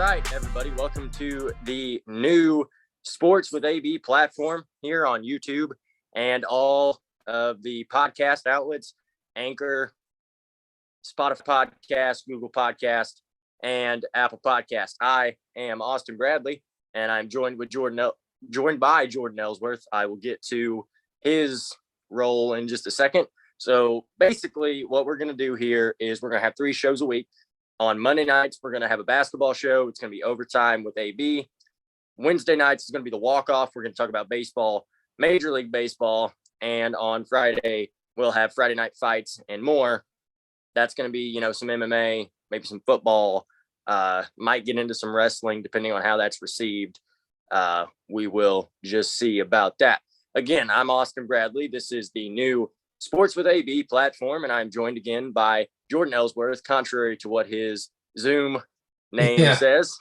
right, everybody. Welcome to the new Sports with AB platform here on YouTube and all of the podcast outlets, Anchor, Spotify podcast, Google Podcast, and Apple Podcast. I am Austin Bradley, and I'm joined by Jordan Ellsworth. I will get to his role in just a second. So basically what we're going to do here is we're going to have 3 shows a week. On Monday nights, we're going to have a basketball show. It's going to be Overtime with AB. Wednesday nights is going to be the walk-off. We're going to talk about baseball, Major League Baseball. And on Friday, we'll have Friday Night Fights and more. That's going to be, some MMA, maybe some football, might get into some wrestling, depending on how that's received. We will just see about that. Again, I'm Austin Bradley. This is the new Sports with AB platform, and I'm joined again by Jordan Ellsworth, contrary to what his Zoom name says.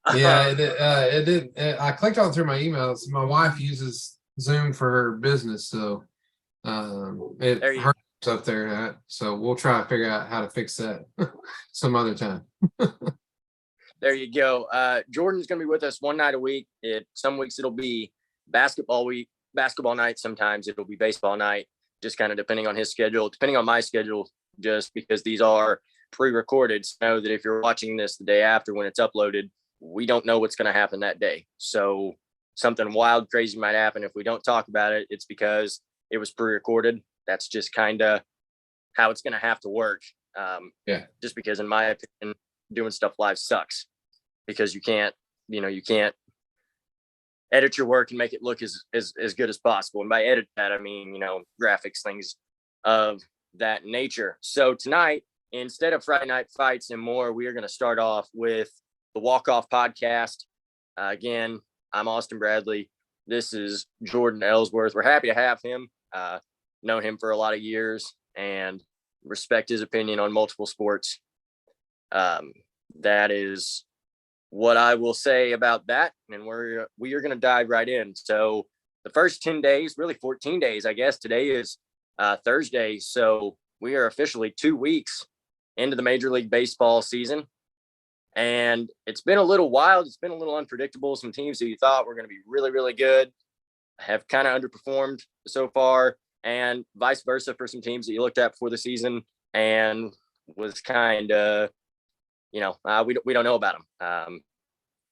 It did. I clicked on through my emails. My wife uses Zoom for her business, so it hurts up there. So we'll try to figure out how to fix that some other time. There you go. Jordan's going to be with us one night a week. Some weeks it'll be basketball night. Sometimes it'll be baseball night, just kind of depending on his schedule, depending on my schedule, just because these are pre-recorded. So know that if you're watching this the day after when it's uploaded, we don't know what's going to happen that day. So something wild, crazy might happen. If we don't talk about it, it's because it was pre-recorded. That's just kind of how it's going to have to work. Just because in my opinion, doing stuff live sucks because you can't edit your work and make it look as good as possible. And by edit that, I mean, graphics, things of that nature. So tonight, instead of Friday Night Fights and more, we are going to start off with the Walk-Off Podcast. Again, I'm Austin Bradley. This is Jordan Ellsworth. We're happy to have him. Known him for a lot of years and respect his opinion on multiple sports. That is what I will say about that. And we are going to dive right in. So the first 10 days, really 14 days, I guess. Today is Thursday. So we are officially 2 weeks into the Major League Baseball season. And it's been a little wild. It's been a little unpredictable. Some teams that you thought were going to be really, really good have kind of underperformed so far, and vice versa for some teams that you looked at before the season and was kind of, we don't know about them.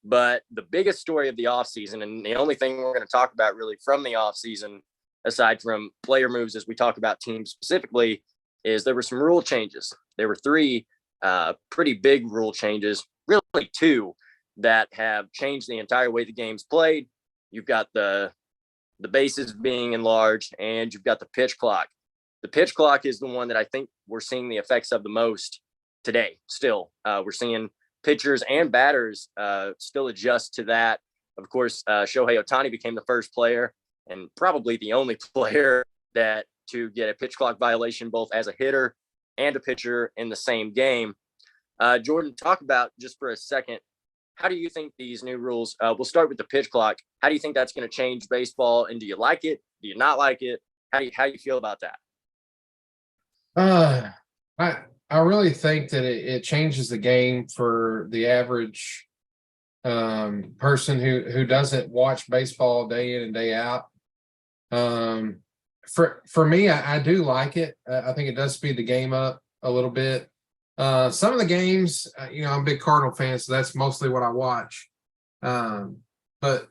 But the biggest story of the offseason, and the only thing we're going to talk about really from the offseason, aside from player moves as we talk about teams specifically, is there were some rule changes. There were 3 pretty big rule changes, really 2 that have changed the entire way the game's played. You've got the bases being enlarged, and you've got the pitch clock. The pitch clock is the one that I think we're seeing the effects of the most today. Still, we're seeing pitchers and batters still adjust to that. Of course, Shohei Ohtani became the first player and probably the only player to get a pitch clock violation, both as a hitter and a pitcher in the same game. Jordan, talk about just for a second, how do you think these new rules, we'll start with the pitch clock. How do you think that's going to change baseball? And do you like it? Do you not like it? How do you feel about that? I really think that it changes the game for the average person who doesn't watch baseball day in and day out. For me, I do like it. I think it does speed the game up a little bit. Some of the games, I'm a big Cardinal fan, so that's mostly what I watch. But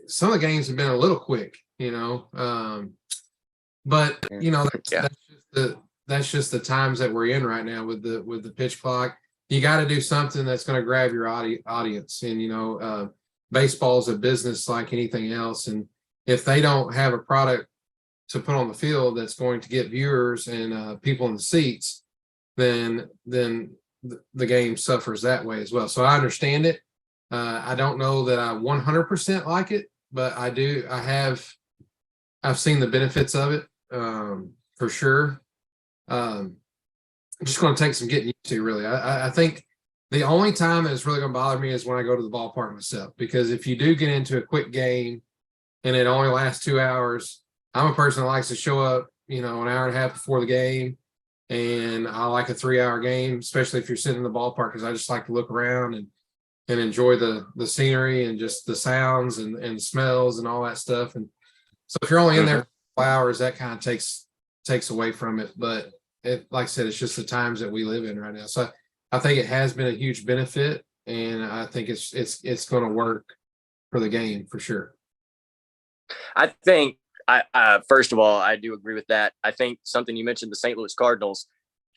some of the games have been a little quick, but that's just the times that we're in right now with the pitch clock. You got to do something that's going to grab your audience. And, baseball is a business like anything else. And if they don't have a product to put on the field that's going to get viewers and people in the seats, then the game suffers that way as well. So I understand it. I don't know that I 100% like it, but I do. I've seen the benefits of it for sure. Just going to take some getting used to, really. I think the only time that it's really going to bother me is when I go to the ballpark myself, because if you do get into a quick game and it only lasts 2 hours, I'm a person that likes to show up, an hour and a half before the game. And I like a 3-hour game, especially if you're sitting in the ballpark, because I just like to look around and enjoy the scenery and just the sounds and smells and all that stuff. And so if you're only in there for hours, that kind of takes away from it. But like I said, it's just the times that we live in right now. So I think it has been a huge benefit, and I think it's going to work for the game for sure. I think first of all, I do agree with that. I think something you mentioned, the St. Louis Cardinals,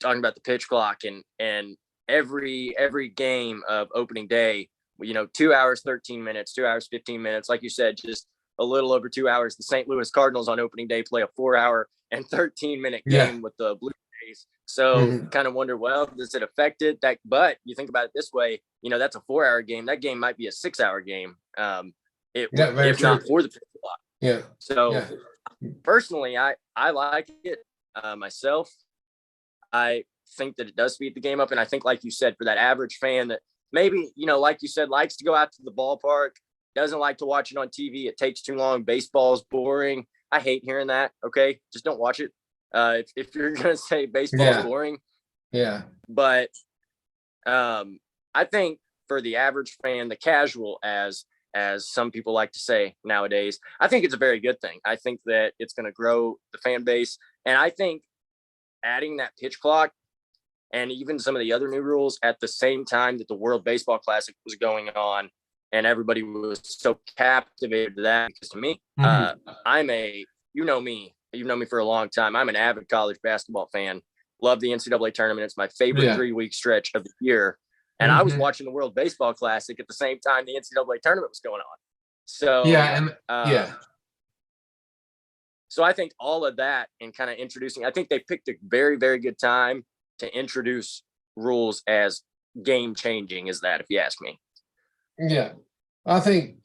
talking about the pitch clock and every game of opening day, 2 hours, 13 minutes, 2 hours, 15 minutes, like you said, just a little over 2 hours. The St. Louis Cardinals on opening day play a 4-hour and 13-minute game with the Blue Jays. So kind of wonder, well, does it affect it? But you think about it this way, that's a 4-hour game. That game might be a 6-hour game. If not for the pitch clock. Yeah. So personally, I like it myself. I think that it does speed the game up. And I think, like you said, for that average fan that maybe, like you said, likes to go out to the ballpark, doesn't like to watch it on TV. It takes too long. Baseball is boring. I hate hearing that. Okay. Just don't watch it. If you're going to say baseball is boring. Yeah. But I think for the average fan, the casual, as some people like to say nowadays, I think it's a very good thing. I think that it's going to grow the fan base. And I think adding that pitch clock and even some of the other new rules at the same time that the World Baseball Classic was going on, and everybody was so captivated to that, because to me, you've known me for a long time. I'm an avid college basketball fan. Love the NCAA tournament. It's my favorite 3-week stretch of the year. And I was watching the World Baseball Classic at the same time the NCAA tournament was going on. So So I think all of that and kind of introducing, I think they picked a very, very good time to introduce rules as game changing as that, if you ask me. Yeah. I think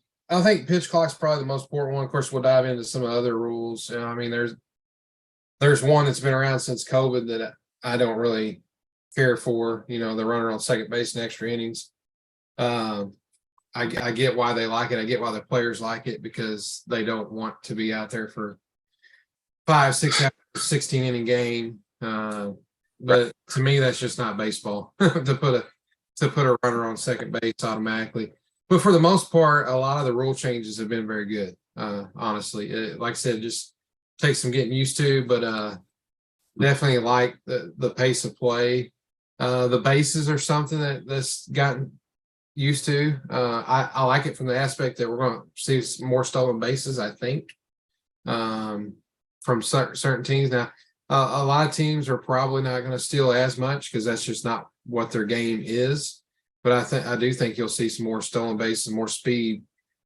pitch clock's probably the most important one. Of course, we'll dive into some of the other rules. I mean, there's one that's been around since COVID that I don't really care for, the runner on second base in extra innings. I get why they like it. I get why the players like it, because they don't want to be out there for 5-6 hours, 16-inning game. But to me, that's just not baseball to put a runner on second base automatically. But for the most part, a lot of the rule changes have been very good. Honestly, like I said, just takes some getting used to, but definitely like the pace of play. The bases are something that's gotten used to. I like it from the aspect that we're going to see more stolen bases, I think, from certain teams. Now, a lot of teams are probably not going to steal as much because that's just not what their game is. But I do think you'll see some more stolen bases, more speed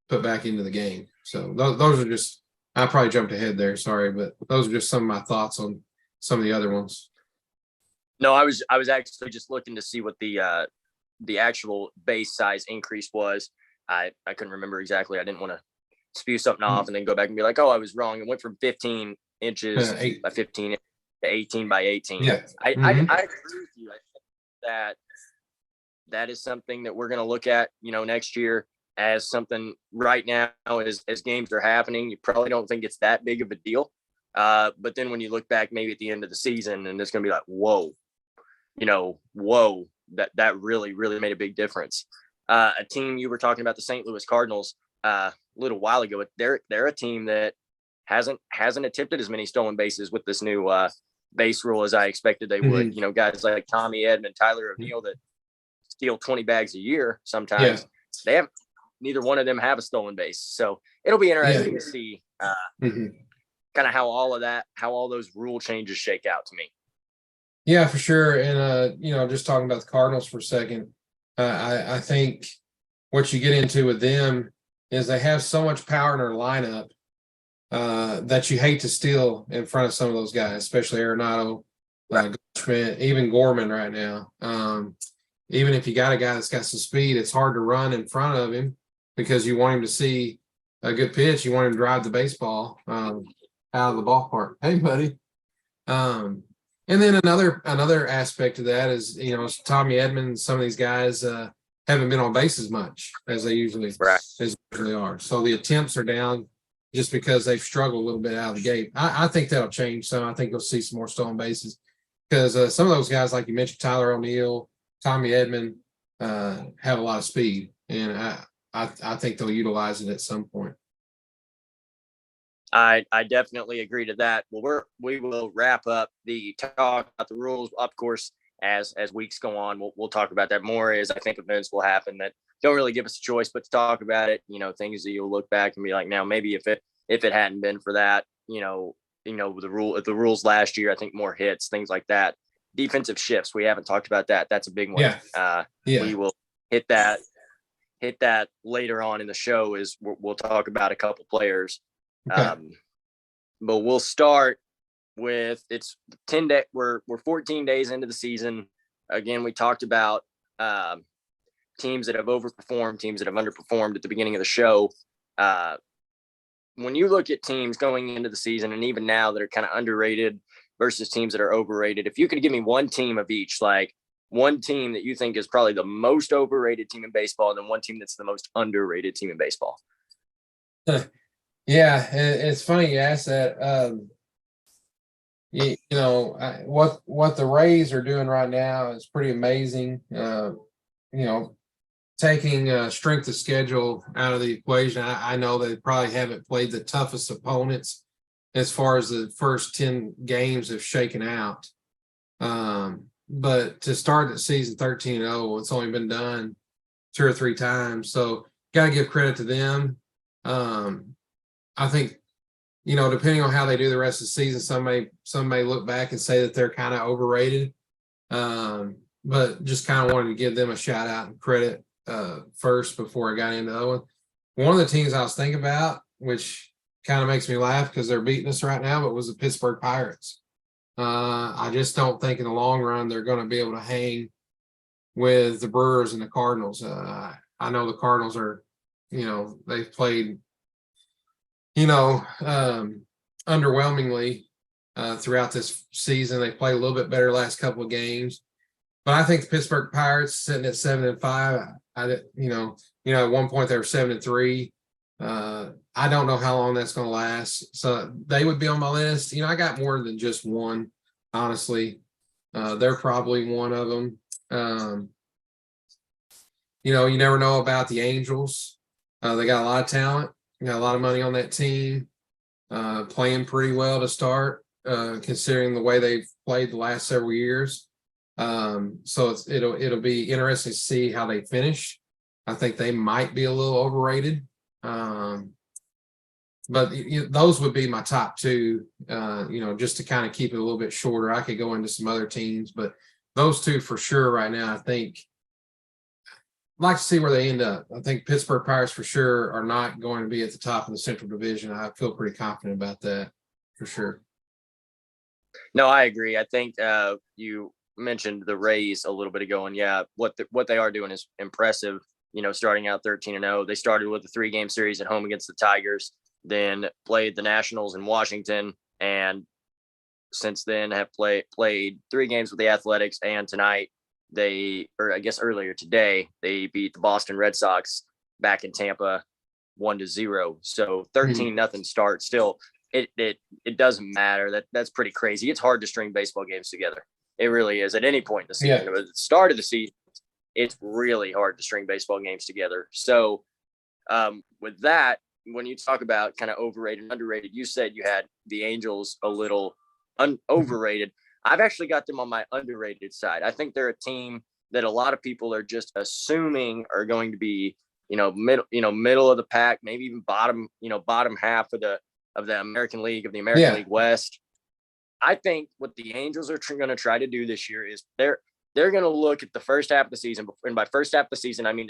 put back into the game. So those are just, I probably jumped ahead there. Sorry, but those are just some of my thoughts on some of the other ones. No, I was actually just looking to see what the actual base size increase was. I couldn't remember exactly. I didn't want to spew something off and then go back and be like, oh, I was wrong. It went from 15 inches by 15 to 18 by 18. Yeah. I agree with you. I think that is something that we're going to look at, next year as something. Right now, as games are happening, you probably don't think it's that big of a deal. But then when you look back maybe at the end of the season, and it's going to be like, whoa, that really, really made a big difference. A team you were talking about, the St. Louis Cardinals, a little while ago, they're a team that hasn't attempted as many stolen bases with this new base rule as I expected they would. Guys like Tommy Edman, Tyler O'Neill that steal 20 bags a year sometimes. They have, neither one of them have a stolen base. So it'll be interesting to see kind of how all those rule changes shake out to me. Yeah, for sure. And, just talking about the Cardinals for a second, I think what you get into with them is they have so much power in their lineup that you hate to steal in front of some of those guys, especially Arenado, Goldschmidt, even Gorman right now. Even if you got a guy that's got some speed, it's hard to run in front of him because you want him to see a good pitch. You want him to drive the baseball out of the ballpark. Hey, buddy. And then another aspect of that is, Tommy Edman, some of these guys haven't been on base as much as they usually are. So the attempts are down just because they've struggled a little bit out of the gate. I think that'll change some. I think you'll see some more stolen bases because some of those guys, like you mentioned, Tyler O'Neill, Tommy Edman, have a lot of speed. and I think they'll utilize it at some point. I definitely agree to that. Well, we will wrap up the talk about the rules, of course, as weeks go on. We'll talk about that more as I think events will happen that don't really give us a choice but to talk about it. Things that you'll look back and be like, now maybe if it hadn't been for that, the rules last year, I think more hits, things like that. Defensive shifts, we haven't talked about that. That's a big one. Yeah. We will hit that later on in the show. We'll talk about a couple players. Okay. But we'll start with it's 10 day. We're 14 days into the season. Again, we talked about teams that have overperformed, teams that have underperformed at the beginning of the show. When you look at teams going into the season and even now that are kind of underrated versus teams that are overrated, if you could give me one team of each, like one team that you think is probably the most overrated team in baseball, and then one team that's the most underrated team in baseball. Yeah, it's funny you asked that. What the Rays are doing right now is pretty amazing. Taking strength of schedule out of the equation, I know they probably haven't played the toughest opponents as far as the first 10 games have shaken out. But to start the season 13-0, it's only been done 2 or 3 times. So got to give credit to them. I think, depending on how they do the rest of the season, some may look back and say that they're kind of overrated. But just kind of wanted to give them a shout out and credit first before I got into that one. One of the teams I was thinking about, which kind of makes me laugh because they're beating us right now, but was the Pittsburgh Pirates. I just don't think in the long run they're going to be able to hang with the Brewers and the Cardinals. I know the Cardinals are, they've played underwhelmingly throughout this season. They played a little bit better last couple of games, but I think the Pittsburgh Pirates sitting at 7-5. At one point they were 7-3. I don't know how long that's going to last. So they would be on my list. I got more than just one, honestly. They're probably one of them. You never know about the Angels. They got a lot of talent. Got a lot of money on that team, playing pretty well to start, considering the way they've played the last several years. So it'll be interesting to see how they finish. I think they might be a little overrated, but those would be my top two. Just to kind of keep it a little bit shorter. I could go into some other teams, but those two for sure right now. I think. Like to see where they end up. I think Pittsburgh Pirates for sure are not going to be at the top of the Central Division. I feel pretty confident about that for sure. No, I agree. I think you mentioned the Rays a little bit ago, and yeah, what they are doing is impressive. Starting out 13-0, they started with a 3-game series at home against the Tigers, then played the Nationals in Washington, and since then have played 3 games with the Athletics, and tonight. Earlier today, they beat the Boston Red Sox back in Tampa 1-0. So 13-0 start. Still, it doesn't matter. That's pretty crazy. It's hard to string baseball games together. It really is at any point in the season. But at the start of the season, it's really hard to string baseball games together. So with that, when you talk about kind of overrated and underrated, you said you had the Angels a little overrated. I've actually got them on my underrated side. I think they're a team that a lot of people are just assuming are going to be, middle of the pack, maybe even bottom half of the American League, of the American League West. I think what the Angels are going to try to do this year is they're going to look at the first half of the season, and by first half of the season, I mean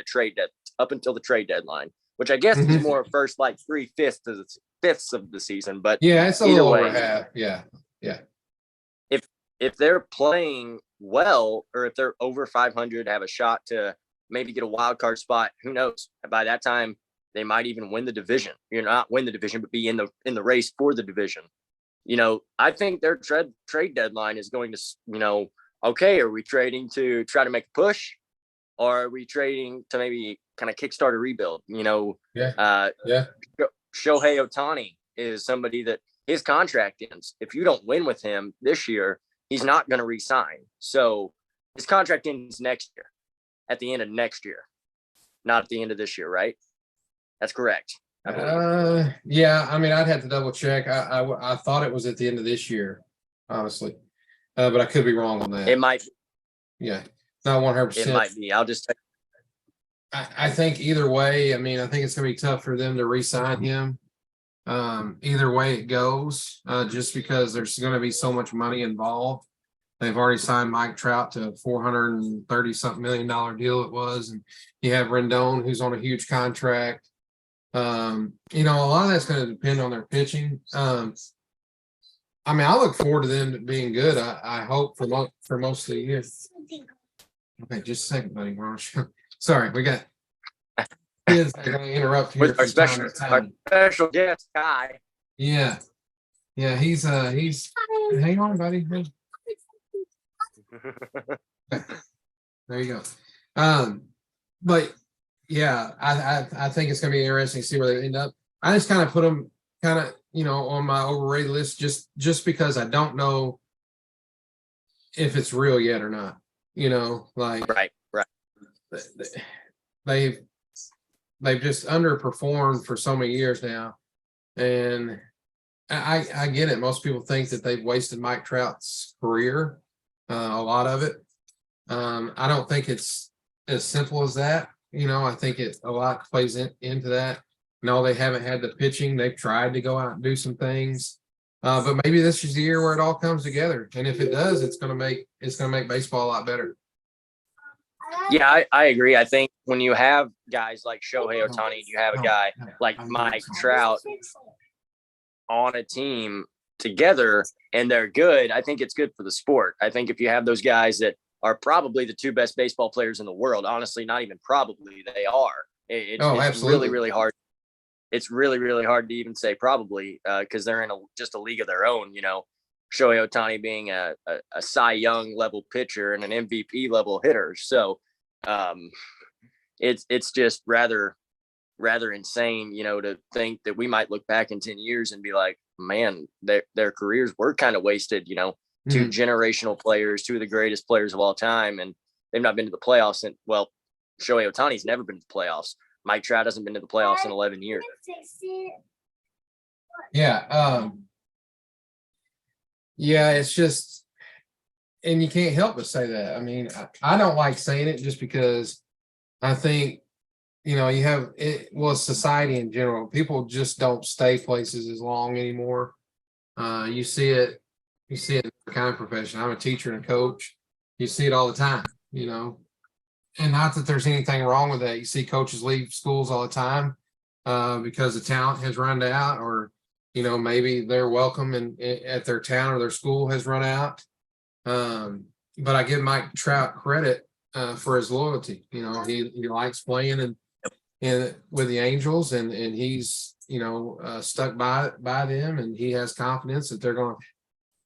up until the trade deadline, which I guess is more first like 3/5 of the season. But yeah, it's a little over half. Yeah. If they're playing well, or if they're over 500, have a shot to maybe get a wild card spot, who knows? By that time, they might even win the division. Not win the division, but be in the race for the division. I think their trade deadline is going to, okay, are we trading to try to make a push, or are we trading to maybe kind of kickstart a rebuild? Shohei Ohtani is somebody that his contract ends. If you don't win with him this year, he's not going to re-sign. So his contract ends next year, at the end of next year. Not at the end of this year, right? That's correct. I believe. Yeah. I mean, I'd have to double check. I thought it was at the end of this year, honestly, but I could be wrong on that. It might. Yeah, not 100%. It might be. I'll just. I think either way. I mean, I think it's going to be tough for them to re-sign him. Either way it goes, just because there's going to be so much money involved. They've already signed Mike Trout to a $430-something million deal it was, and you have Rendon, who's on a huge contract. You know, a lot of that's going to depend on their pitching. I mean, I look forward to them being good. I hope for most of the year. Okay, just a second, buddy. Sorry, we got kids that are going to interrupt you with our special guest guy. Yeah, he's hang on, buddy. There you go. But yeah, I think it's gonna be interesting to see where they end up. I just kind of put them on my overrated list just because I don't know if it's real yet or not. Like right. They've just underperformed for so many years now, and I get it. Most people think that they've wasted Mike Trout's career, a lot of it. I don't think it's as simple as that. I think a lot plays into that. No, they haven't had the pitching. They've tried to go out and do some things, but maybe this is the year where it all comes together. And if it does, it's gonna make baseball a lot better. Yeah, I agree. I think when you have guys like Shohei Ohtani, you have a guy like Mike Trout on a team together and they're good, I think it's good for the sport. I think if you have those guys that are probably the two best baseball players in the world, honestly, not even probably, they are. It's really, really hard. It's really, really hard to even say probably because they're in just a league of their own. Shohei Ohtani being a Cy Young level pitcher and an MVP level hitter. So it's just rather insane, to think that we might look back in 10 years and be like, man, their careers were kind of wasted, two generational players, two of the greatest players of all time. And they've not been to the playoffs. And Shohei Ohtani's never been to the playoffs. Mike Trout hasn't been to the playoffs in 11 years. Yeah. Yeah, it's just, and you can't help but say that. I mean, I don't like saying it just because I think, you have it. Well, society in general, people just don't stay places as long anymore. You see it in the kind of profession. I'm a teacher and a coach. You see it all the time, and not that there's anything wrong with that. You see coaches leave schools all the time because the talent has run out, or maybe their welcome at their town or their school has run out. But I give Mike Trout credit for his loyalty. He likes playing and with the Angels, and he's stuck by them, and he has confidence that they're going to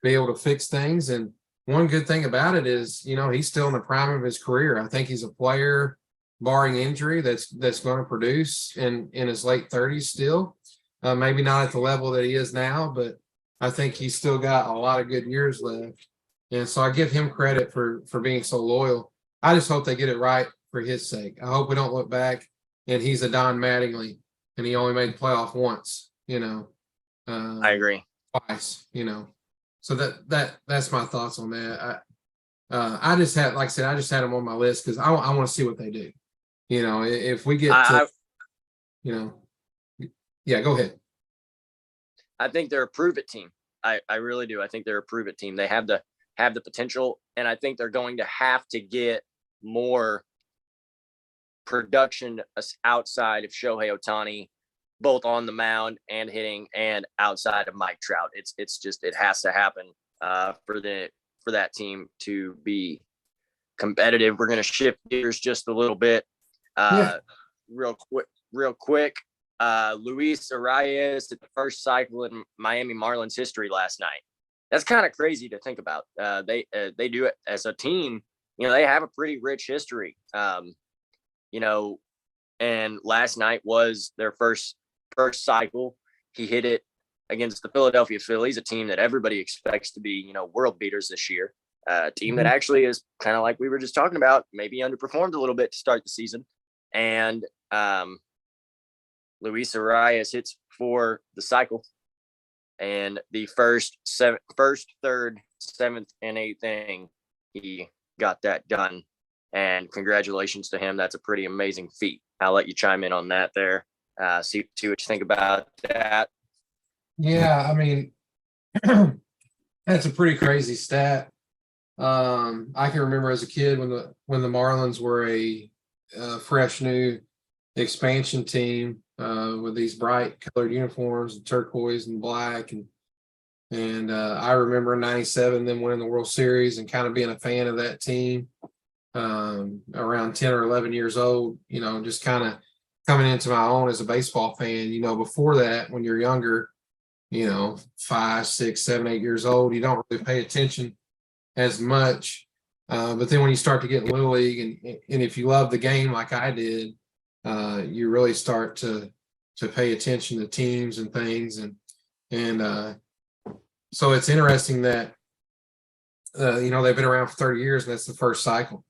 be able to fix things. And one good thing about it is, he's still in the prime of his career. I think he's a player, barring injury, that's going to produce in his late 30s still. Maybe not at the level that he is now, but I think he's still got a lot of good years left. And so I give him credit for being so loyal. I just hope they get it right for his sake. I hope we don't look back and he's a Don Mattingly and he only made the playoff once, I agree. Twice, So that's my thoughts on that. I just had, like I said, I just had them on my list because I want to see what they do. If we get yeah, go ahead. I think they're a prove-it team. I really do. I think they're a prove-it team. They have the potential, and I think they're going to have to get more production outside of Shohei Ohtani, both on the mound and hitting, and outside of Mike Trout. It's just, it has to happen for that team to be competitive. We're going to shift gears just a little bit, real quick. Luis Arias at the first cycle in Miami Marlins history last night. That's kind of crazy to think about. They do it as a team. They have a pretty rich history. And last night was their first cycle. He hit it against the Philadelphia Phillies, a team that everybody expects to be, world beaters this year. A team that actually is kind of like we were just talking about, maybe underperformed a little bit to start the season. and Luis Arias hits for the cycle. And the first, third, seventh, and eighth inning, he got that done. And congratulations to him. That's a pretty amazing feat. I'll let you chime in on that there. See what you think about that. Yeah, I mean, that's a pretty crazy stat. I can remember as a kid when the Marlins were a fresh new expansion team with these bright colored uniforms, turquoise and black, and I remember in '97 them winning the World Series and kind of being a fan of that team around 10 or 11 years old. You know, just kind of coming into my own as a baseball fan. You know, before that, when you're younger, you know, 5, 6, 7, 8 years old, you don't really pay attention as much. But then when you start to get in Little League and if you love the game like I did, you really start to pay attention to teams and things. And so it's interesting that, you know, they've been around for 30 years and that's the first cycle.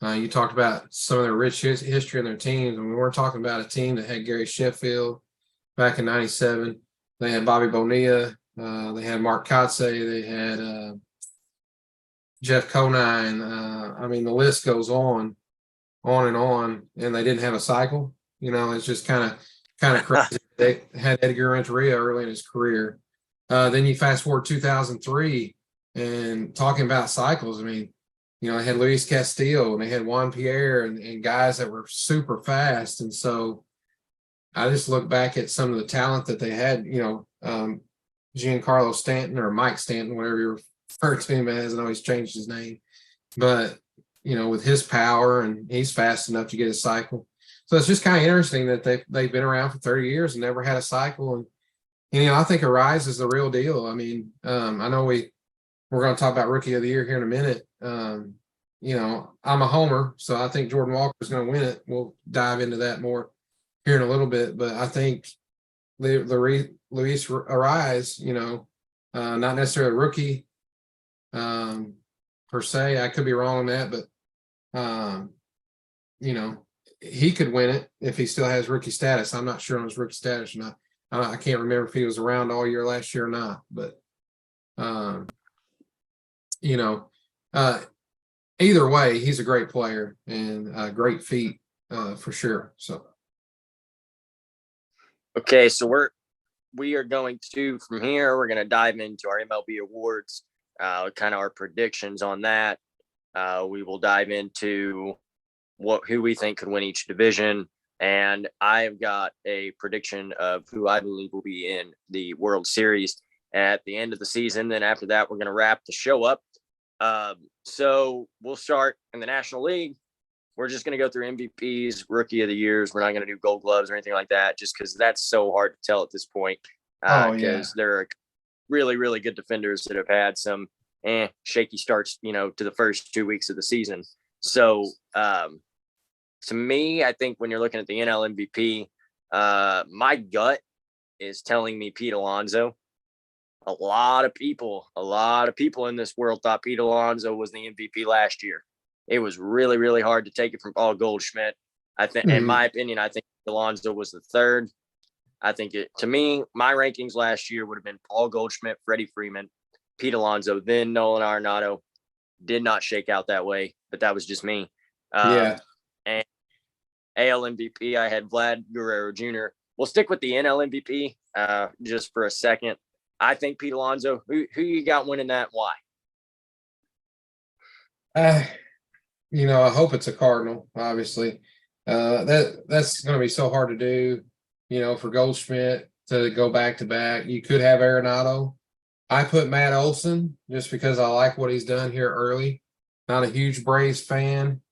You talked about some of their rich history in their teams. And we weren't talking about a team that had Gary Sheffield back in '97. They had Bobby Bonilla. They had Mark Kotsay. They had Jeff Conine. I mean, the list goes on and on. And they didn't have a cycle. You know, it's just kind of crazy. They had Edgar Renteria early in his career. Then you fast forward 2003 and talking about cycles. I mean, you know, they had Luis Castillo and they had Juan Pierre and guys that were super fast. And so I just look back at some of the talent that they had, you know, Giancarlo Stanton or Mike Stanton, whatever you refer to him as. I know he's changed his name, but, you know, with his power and he's fast enough to get a cycle. So it's just kind of interesting that they've been around for 30 years and never had a cycle. And you know, I think Arias is the real deal. I mean, I know we're going to talk about Rookie of the Year here in a minute. You know, I'm a homer, so I think Jordan Walker is going to win it. We'll dive into that more here in a little bit. But I think Luis Arias, you know, not necessarily a rookie per se. I could be wrong on that, but, you know, he could win it if he still has rookie status. I'm not sure on his rookie status or not. I can't remember if he was around all year last year or not, but, you know, either way, he's a great player and a great feat for sure. So. Okay. So we are going to, from here, we're going to dive into our MLB awards, kind of our predictions on that. We will dive into who we think could win each division. And I've got a prediction of who I believe will be in the World Series at the end of the season. Then after that, we're going to wrap the show up. So we'll start in the National League. We're just going to go through MVPs, Rookie of the Years. We're not going to do Gold Gloves or anything like that, just because that's so hard to tell at this point. Because there are really, really good defenders that have had some shaky starts, you know, to the first 2 weeks of the season. So, to me, I think when you're looking at the NL MVP, my gut is telling me Pete Alonso. A lot of people in this world thought Pete Alonso was the MVP last year. It was really, really hard to take it from Paul Goldschmidt. I think, in my opinion, I think Alonso was the third. I think to me, my rankings last year would have been Paul Goldschmidt, Freddie Freeman, Pete Alonso, then Nolan Arenado. Did not shake out that way, but that was just me. And AL MVP, I had Vlad Guerrero Jr. We'll stick with the NL MVP just for a second. I think Pete Alonso. Who you got winning that? Why? You know, I hope it's a Cardinal. Obviously, that's going to be so hard to do. You know, for Goldschmidt to go back to back, you could have Arenado. I put Matt Olson just because I like what he's done here early. Not a huge Braves fan.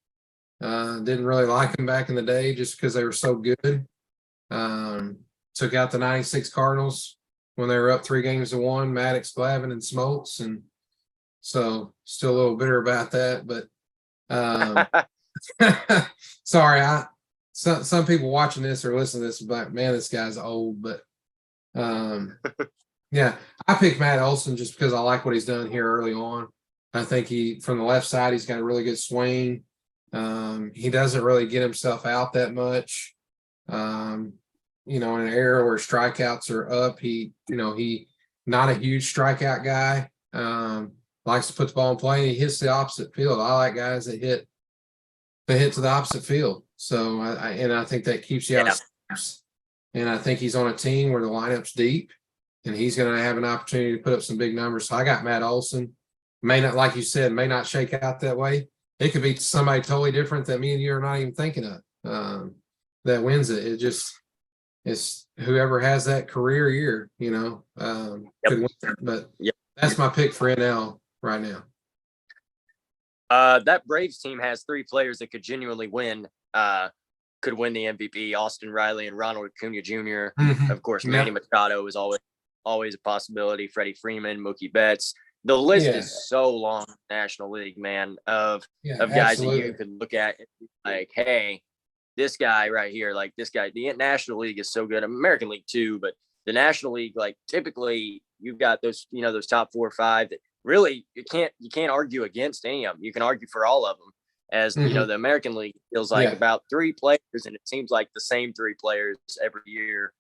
Didn't really like him back in the day just because they were so good. Took out the '96 Cardinals when they were up 3-1, Maddox, Glavine, and Smoltz. And so still a little bitter about that. But sorry, some people watching this or listening to this are like, man, this guy's old. But yeah, I picked Matt Olson just because I like what he's done here early on. I think from the left side, he's got a really good swing. He doesn't really get himself out that much. In an era where strikeouts are up, he not a huge strikeout guy. Likes to put the ball in play. He hits the opposite field. I like guys that hit to the opposite field. So I think that keeps you out of snaps. And I think he's on a team where the lineup's deep, and he's going to have an opportunity to put up some big numbers. So I got Matt Olson. May not, like you said, may not shake out that way. It could be somebody totally different that me and you are not even thinking of that wins it. It's whoever has that career year, could win it. But that's my pick for NL right now. That Braves team has 3 players that could genuinely could win the MVP. Austin Riley and Ronald Acuna Jr. Mm-hmm. Of course, Manny Machado is always a possibility. Freddie Freeman, Mookie Betts. The list is so long, National League, man, of guys that you could look at like, hey, this guy right here, like this guy. The National League is so good. American League too, but the National League, like typically you've got those, those top 4 or 5 that really you can't argue against any of them. You can argue for all of them. As the American League feels like about 3 players, and it seems like the same 3 players every year,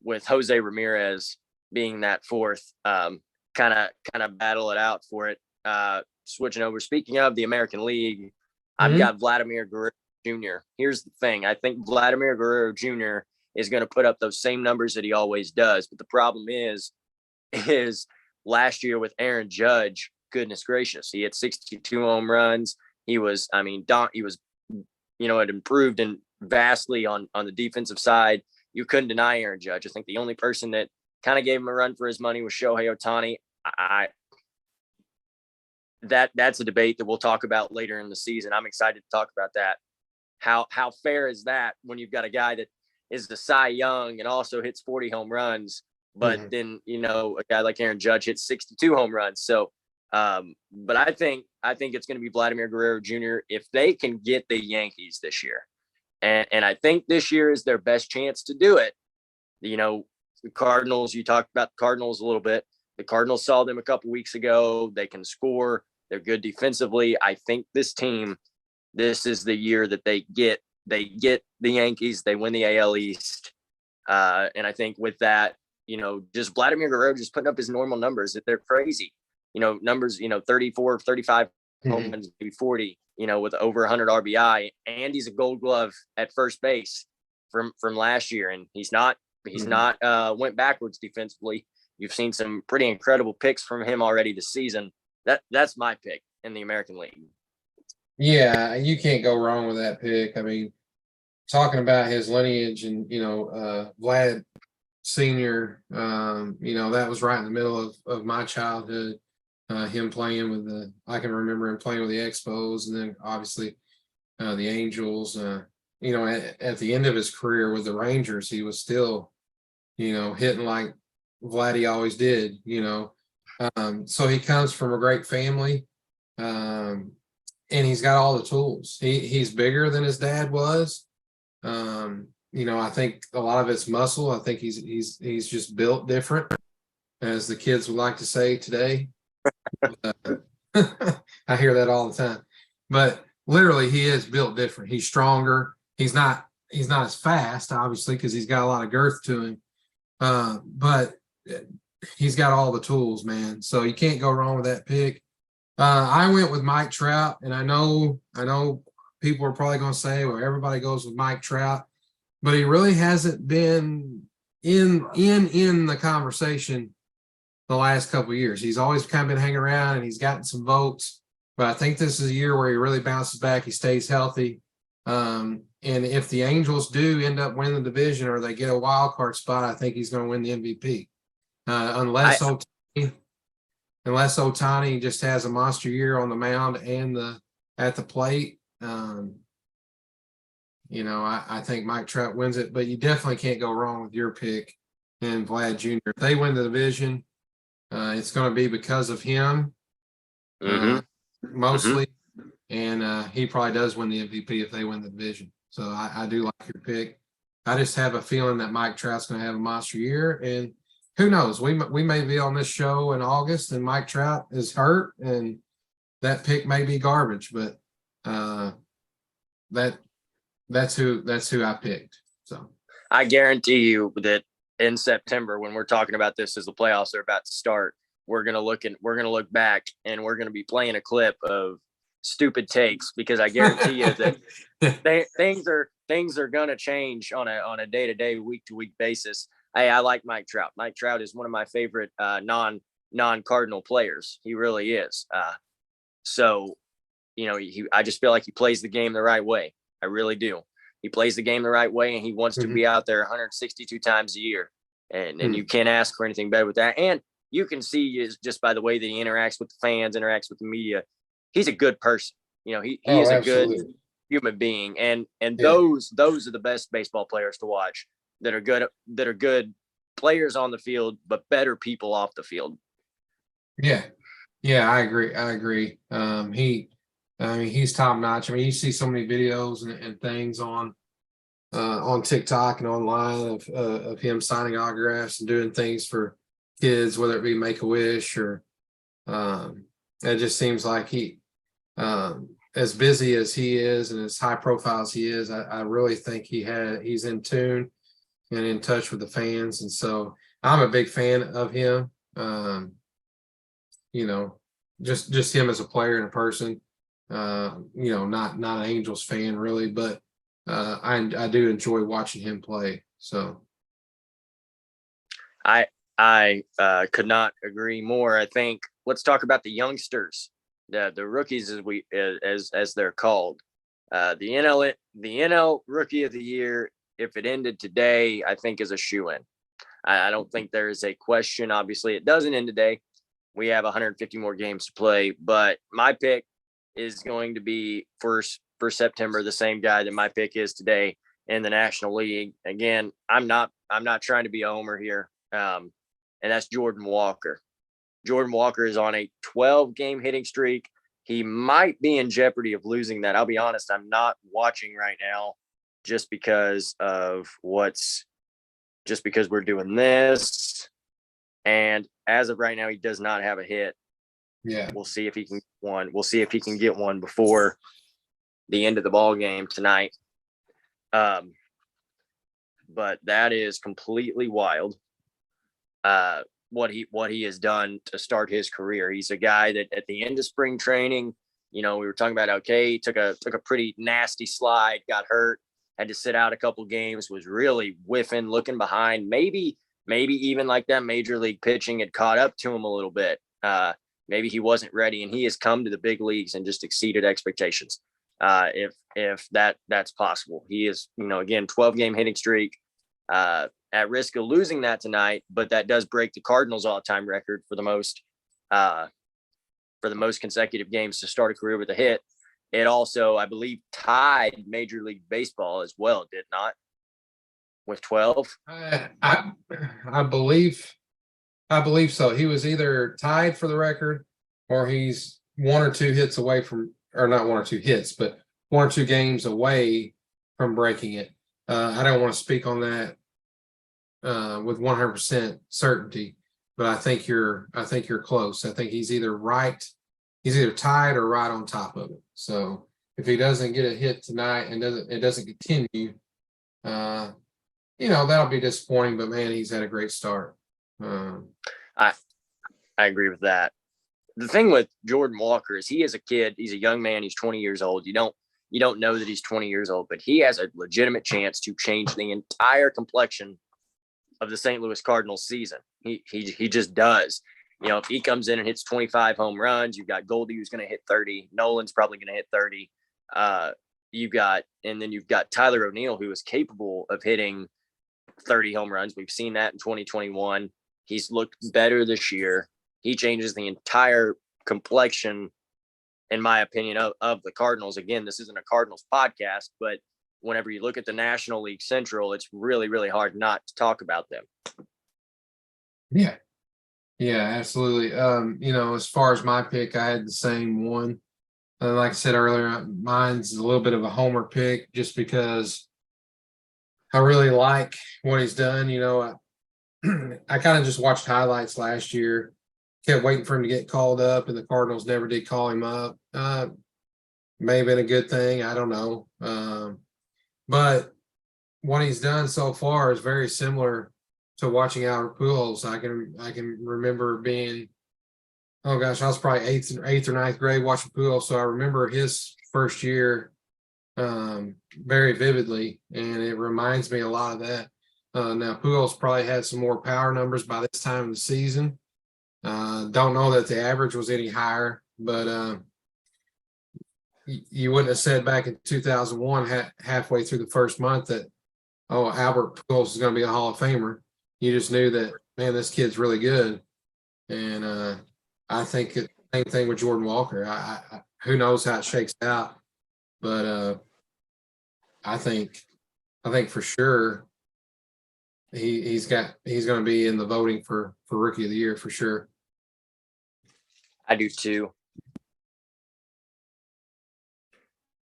with Jose Ramirez being that 4th. Kind of battle it out for it. Switching over. Speaking of the American League, I've got Vladimir Guerrero Jr. Here's the thing. I think Vladimir Guerrero Jr. is going to put up those same numbers that he always does. But the problem is last year with Aaron Judge, goodness gracious, he had 62 home runs. He was, it improved vastly on the defensive side. You couldn't deny Aaron Judge. I think the only person that kind of gave him a run for his money was Shohei Ohtani. That's a debate that we'll talk about later in the season. I'm excited to talk about that. How fair is that when you've got a guy that is the Cy Young and also hits 40 home runs, but then a guy like Aaron Judge hits 62 home runs. So, but I think it's going to be Vladimir Guerrero Jr. if they can get the Yankees this year, and I think this year is their best chance to do it. The Cardinals, you talked about the Cardinals a little bit. The Cardinals saw them a couple weeks ago. They can score. They're good defensively. I think this team, this is the year that they get the Yankees. They win the AL East. And I think with that, just Vladimir Guerrero just putting up his normal numbers, that they're crazy. Numbers, 34, 35 home runs, maybe 40, with over 100 RBI. And he's a Gold Glove at first base from last year. And he's not went backwards defensively. You've seen some pretty incredible picks from him already this season. That's my pick in the American League. Yeah, you can't go wrong with that pick. I mean, talking about his lineage and, Vlad Sr., that was right in the middle of my childhood. Him playing I can remember him playing with the Expos, and then obviously the Angels. At the end of his career with the Rangers, he was still, hitting like Vladdy always did, So he comes from a great family, and he's got all the tools. He's bigger than his dad was. I think a lot of it's muscle. I think he's just built different, as the kids would like to say today. I hear that all the time, but literally he is built different. He's stronger. He's not as fast, obviously, because he's got a lot of girth to him. But he's got all the tools, man. So you can't go wrong with that pick. I went with Mike Trout, and I know people are probably going to say, well, everybody goes with Mike Trout, but he really hasn't been in the conversation the last couple of years. He's always kind of been hanging around, and he's gotten some votes, but I think this is a year where he really bounces back. He stays healthy. And if the Angels do end up winning the division, or they get a wild card spot, I think he's going to win the MVP. Unless Ohtani just has a monster year on the mound and at the plate. I think Mike Trout wins it, but you definitely can't go wrong with your pick and Vlad Jr. If they win the division, it's going to be because of him, mostly. And he probably does win the MVP if they win the division. So I do like your pick. I just have a feeling that Mike Trout's going to have a monster year. And who knows? We may be on this show in August and Mike Trout is hurt, and that pick may be garbage. But that that's who I picked. So I guarantee you that in September, when we're talking about this as the playoffs are about to start, we're gonna look back and we're gonna be playing a clip of stupid takes, because I guarantee you that things are gonna change on a day to day, week to week basis. Hey, I like Mike Trout. Mike Trout is one of my favorite non Cardinal players. He really is. So I just feel like he plays the game the right way. I really do. He plays the game the right way, and he wants to be out there 162 times a year. And you can't ask for anything better with that. And you can see just by the way that he interacts with the fans, interacts with the media, he's a good person. He is a good human being. And those are the best baseball players to watch, that are good players on the field, but better people off the field. Yeah. Yeah, I agree. He's top notch. I mean, you see so many videos and things on TikTok and online of him signing autographs and doing things for kids, whether it be Make-A-Wish or it just seems like he, as busy as he is and as high profile as he is, I really think he's in tune and in touch with the fans. And so I'm a big fan of him. Just him as a player and a person. Not an Angels fan really, but I do enjoy watching him play. So I could not agree more. I think let's talk about the youngsters, the rookies as they're called. The NL Rookie of the Year, if it ended today, I think is a shoo-in. I don't think there is a question. Obviously, it doesn't end today. We have 150 more games to play, but my pick is going to be for September, the same guy that my pick is today in the National League. Again, I'm not trying to be a homer here. And that's Jordan Walker. Jordan Walker is on a 12-game hitting streak. He might be in jeopardy of losing that. I'll be honest, I'm not watching right now just because we're doing this. And as of right now, he does not have a hit. Yeah. We'll see if he can get one. We'll see if he can get one before the end of the ball game tonight. But that is completely wild. What he has done to start his career. He's a guy that at the end of spring training, we were talking about, okay, took a pretty nasty slide, got hurt, had to sit out a couple games, was really whiffing, looking behind, maybe even like that major league pitching had caught up to him a little bit. Maybe he wasn't ready, and he has come to the big leagues and just exceeded expectations. If that's possible, he is, again, 12-game hitting streak, at risk of losing that tonight, but that does break the Cardinals all-time record for the most consecutive games to start a career with a hit. It also, I believe, tied Major League Baseball as well, did not? With 12? I believe so. He was either tied for the record or he's one or two hits away from, or not one or two hits, but one or two games away from breaking it. I don't want to speak on that with 100% certainty, but I think you're close. I think he's either tied or right on top of it. So if he doesn't get a hit tonight and it doesn't continue, that'll be disappointing, but man, he's had a great start. I agree with that. The thing with Jordan Walker is he is a kid. He's a young man. He's 20 years old. You don't know that he's 20 years old, but he has a legitimate chance to change the entire complexion of the St. Louis Cardinals season. He just does. If he comes in and hits 25 home runs, you've got Goldie who's going to hit 30. Nolan's probably going to hit 30. You've got Tyler O'Neill, who is capable of hitting 30 home runs. We've seen that in 2021. He's looked better this year. He changes the entire complexion, in my opinion, of the Cardinals. Again, this isn't a Cardinals podcast, but whenever you look at the National League Central, it's really, really hard not to talk about them. Yeah. Yeah, absolutely. As far as my pick, I had the same one. Like I said earlier, mine's a little bit of a homer pick just because I really like what he's done. I kind of just watched highlights last year, kept waiting for him to get called up, and the Cardinals never did call him up. may have been a good thing. I don't know. But what he's done so far is very similar to watching Albert Pujols. I can remember being, oh gosh, I was probably eighth or ninth grade watching Pujols, so I remember his first year very vividly, and it reminds me a lot of that. Now Pujols probably had some more power numbers by this time of the season. Don't know that the average was any higher, but you wouldn't have said back in 2001, halfway through the first month, that, oh, Albert Pujols is going to be a Hall of Famer. You just knew that, man, this kid's really good. And I think the same thing with Jordan Walker. Who knows how it shakes out, but I think for sure he's going to be in the voting for Rookie of the Year for sure. I do too.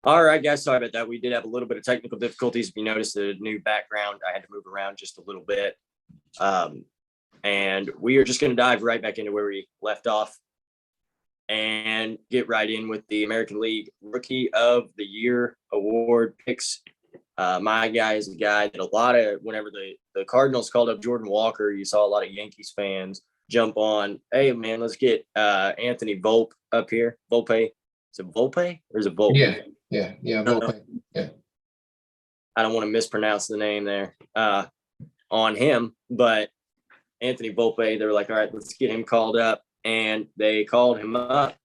All right, guys. Sorry about that. We did have a little bit of technical difficulties. If you noticed the new background, I had to move around just a little bit. And we are just going to dive right back into where we left off and get right in with the American League Rookie of the Year award picks. My guy is a guy that whenever the Cardinals called up Jordan Walker, you saw a lot of Yankees fans jump on, hey, man, let's get Anthony Volpe up here. Volpe. Is it Volpe or is it Volpe? Yeah, Volpe. Yeah. I don't want to mispronounce the name there on him, but Anthony Volpe, they were like, all right, let's get him called up. And they called him up.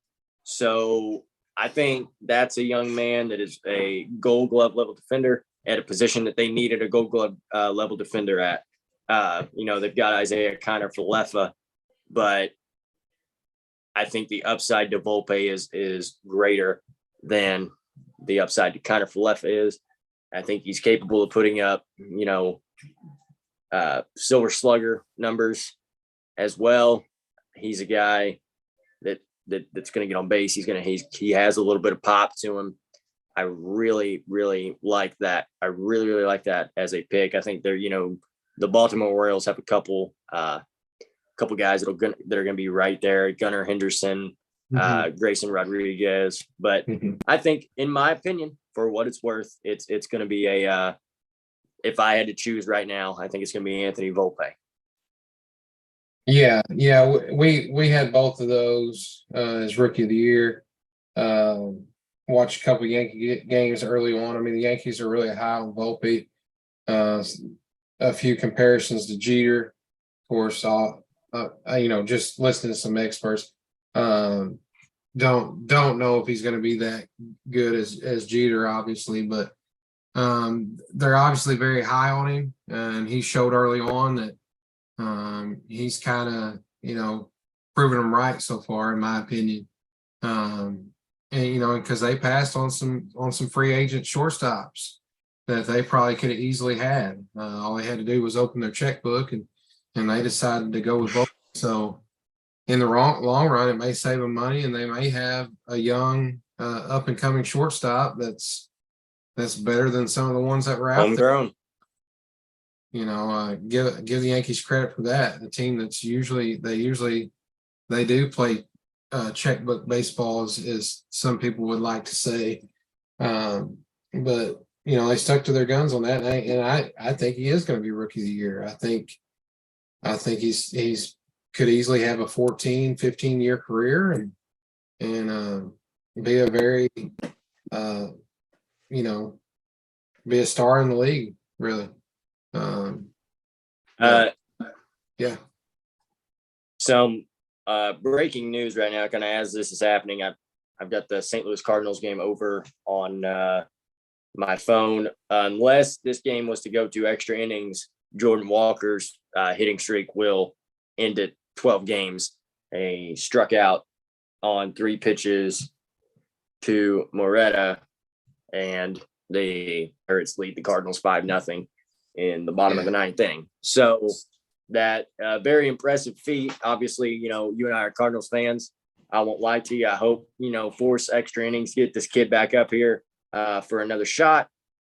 So I think that's a young man that is a Gold Glove level defender at a position that they needed a Gold Glove level defender at. They've got Isiah Kiner-Falefa, but I think the upside to Volpe is greater than the upside to Kiner-Falefa is. I think he's capable of putting up, Silver Slugger numbers as well. He's a guy that's going to get on base. He has a little bit of pop to him. I really, really like that. I really, really like that as a pick. I think the Baltimore Orioles have a couple guys that are going to be right there. Gunnar Henderson, Grayson Rodriguez. But I think, in my opinion, for what it's worth, it's going to be if I had to choose right now, I think it's going to be Anthony Volpe. Yeah. We had both of those as Rookie of the Year. Watched a couple of Yankee games early on. I mean, the Yankees are really high on Volpe. A few comparisons to Jeter, of course. Just listening to some experts. Don't know if he's going to be that good as Jeter, obviously, but they're obviously very high on him, and he showed early on that he's kind of proven them right so far, in my opinion. And because they passed on some free agent shortstops that they probably could have easily had. All they had to do was open their checkbook, and they decided to go with both. So in the long run, it may save them money, and they may have a young up and coming shortstop that's better than some of the ones that were out homegrown. There. Give the Yankees credit for that. The team that's usually they do play checkbook baseball, as some people would like to say, but they stuck to their guns on that, and I think he is going to be Rookie of the Year. I think he's could easily have a 14, 15-year career and be a very be a star in the league, really. Yeah. Some breaking news right now, kind of as this is happening. I've got the St. Louis Cardinals game over on my phone. Unless this game was to go to extra innings, Jordan Walker's hitting streak will end at 12 games. He struck out on 3 pitches to Moreta, and the Pirates lead the Cardinals 5-0 in the bottom of the 9th inning. So that very impressive feat. Obviously, you and I are Cardinals fans. I won't lie to you. I hope, force extra innings, get this kid back up here for another shot.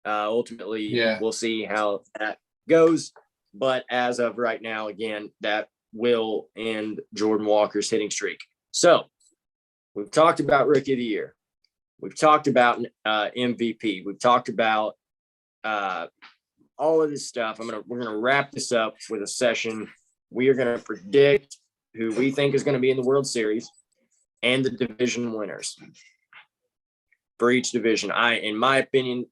Ultimately, We'll see how that goes. But as of right now, again, that will end Jordan Walker's hitting streak. So we've talked about Rookie of the Year. We've talked about MVP. We've talked about all of this stuff. We're gonna wrap this up with a session. We are gonna predict who we think is going to be in the World Series and the division winners for each division. In my opinion,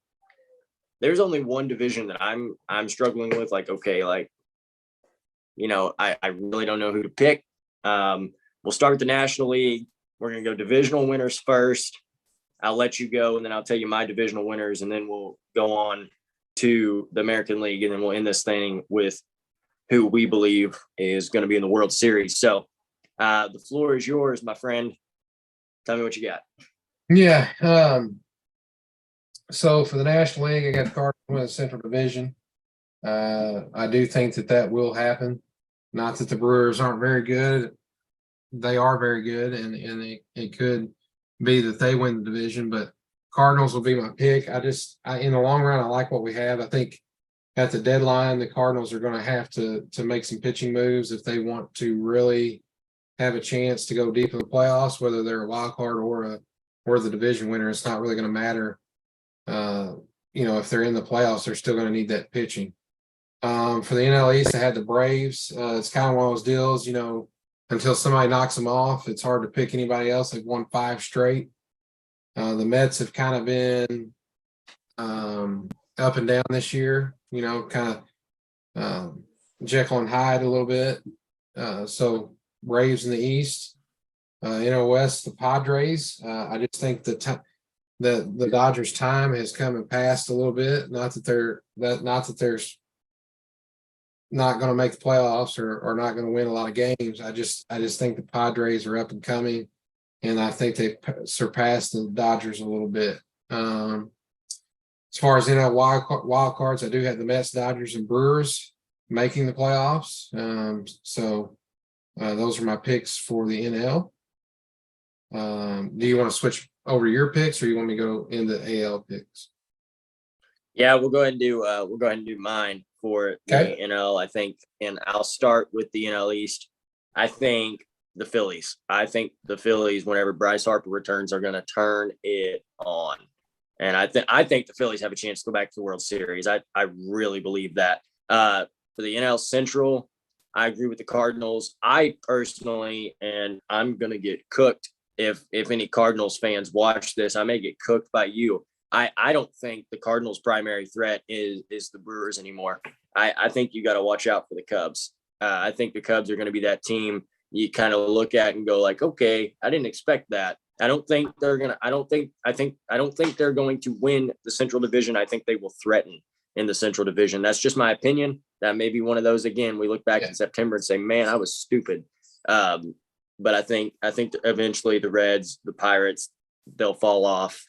there's only one division that I'm struggling with. Like, okay, like, you know, I really don't know who to pick. We'll start with the National League. We're going to go divisional winners first. I'll let you go, and then I'll tell you my divisional winners, and then we'll go on to the American League, and then we'll end this thing with who we believe is going to be in the World Series. So the floor is yours, my friend. Tell me what you got. Yeah. So for the National League, I got the Cardinals win the Central Division. I do think that will happen. Not that the Brewers aren't very good. They are very good, and it could be that they win the division, but Cardinals will be my pick. In the long run, I like what we have. I think at the deadline, the Cardinals are going to have to make some pitching moves if they want to really have a chance to go deep in the playoffs, whether they're a wild card or the division winner. It's not really going to matter. If they're in the playoffs, they're still going to need that pitching. For the NL East, I had the Braves. It's kind of one of those deals, until somebody knocks them off, it's hard to pick anybody else. They've won 5 straight. The Mets have kind of been up and down this year, kind of Jekyll and Hyde a little bit. So Braves in the East, West, the Padres. I just think the Dodgers' time has come and passed a little bit. Not that they're not going to make the playoffs or not going to win a lot of games. I just think the Padres are up and coming, and I think they surpassed the Dodgers a little bit. As far as wild cards, I do have the Mets, Dodgers, and Brewers making the playoffs. So those are my picks for the NL. Do you want to switch over your picks, or you want me to go into AL picks? Yeah, we'll go ahead and do mine for the NL. I think, and I'll start with the NL East. I think the Phillies. Whenever Bryce Harper returns, are going to turn it on. And I think the Phillies have a chance to go back to the World Series. I really believe that. For the NL Central, I agree with the Cardinals. I personally, and I'm going to get cooked if any Cardinals fans watch this, I may get cooked by you. I don't think the Cardinals' primary threat is the Brewers anymore. I think you got to watch out for the Cubs. I think the Cubs are going to be that team you kind of look at and go like, okay, I didn't expect that. I don't think they're going to win the Central Division. I think they will threaten in the Central Division. That's just my opinion. That may be one of those, again, we look back in September and say, man, I was stupid. But I think eventually the Reds, the Pirates, they'll fall off.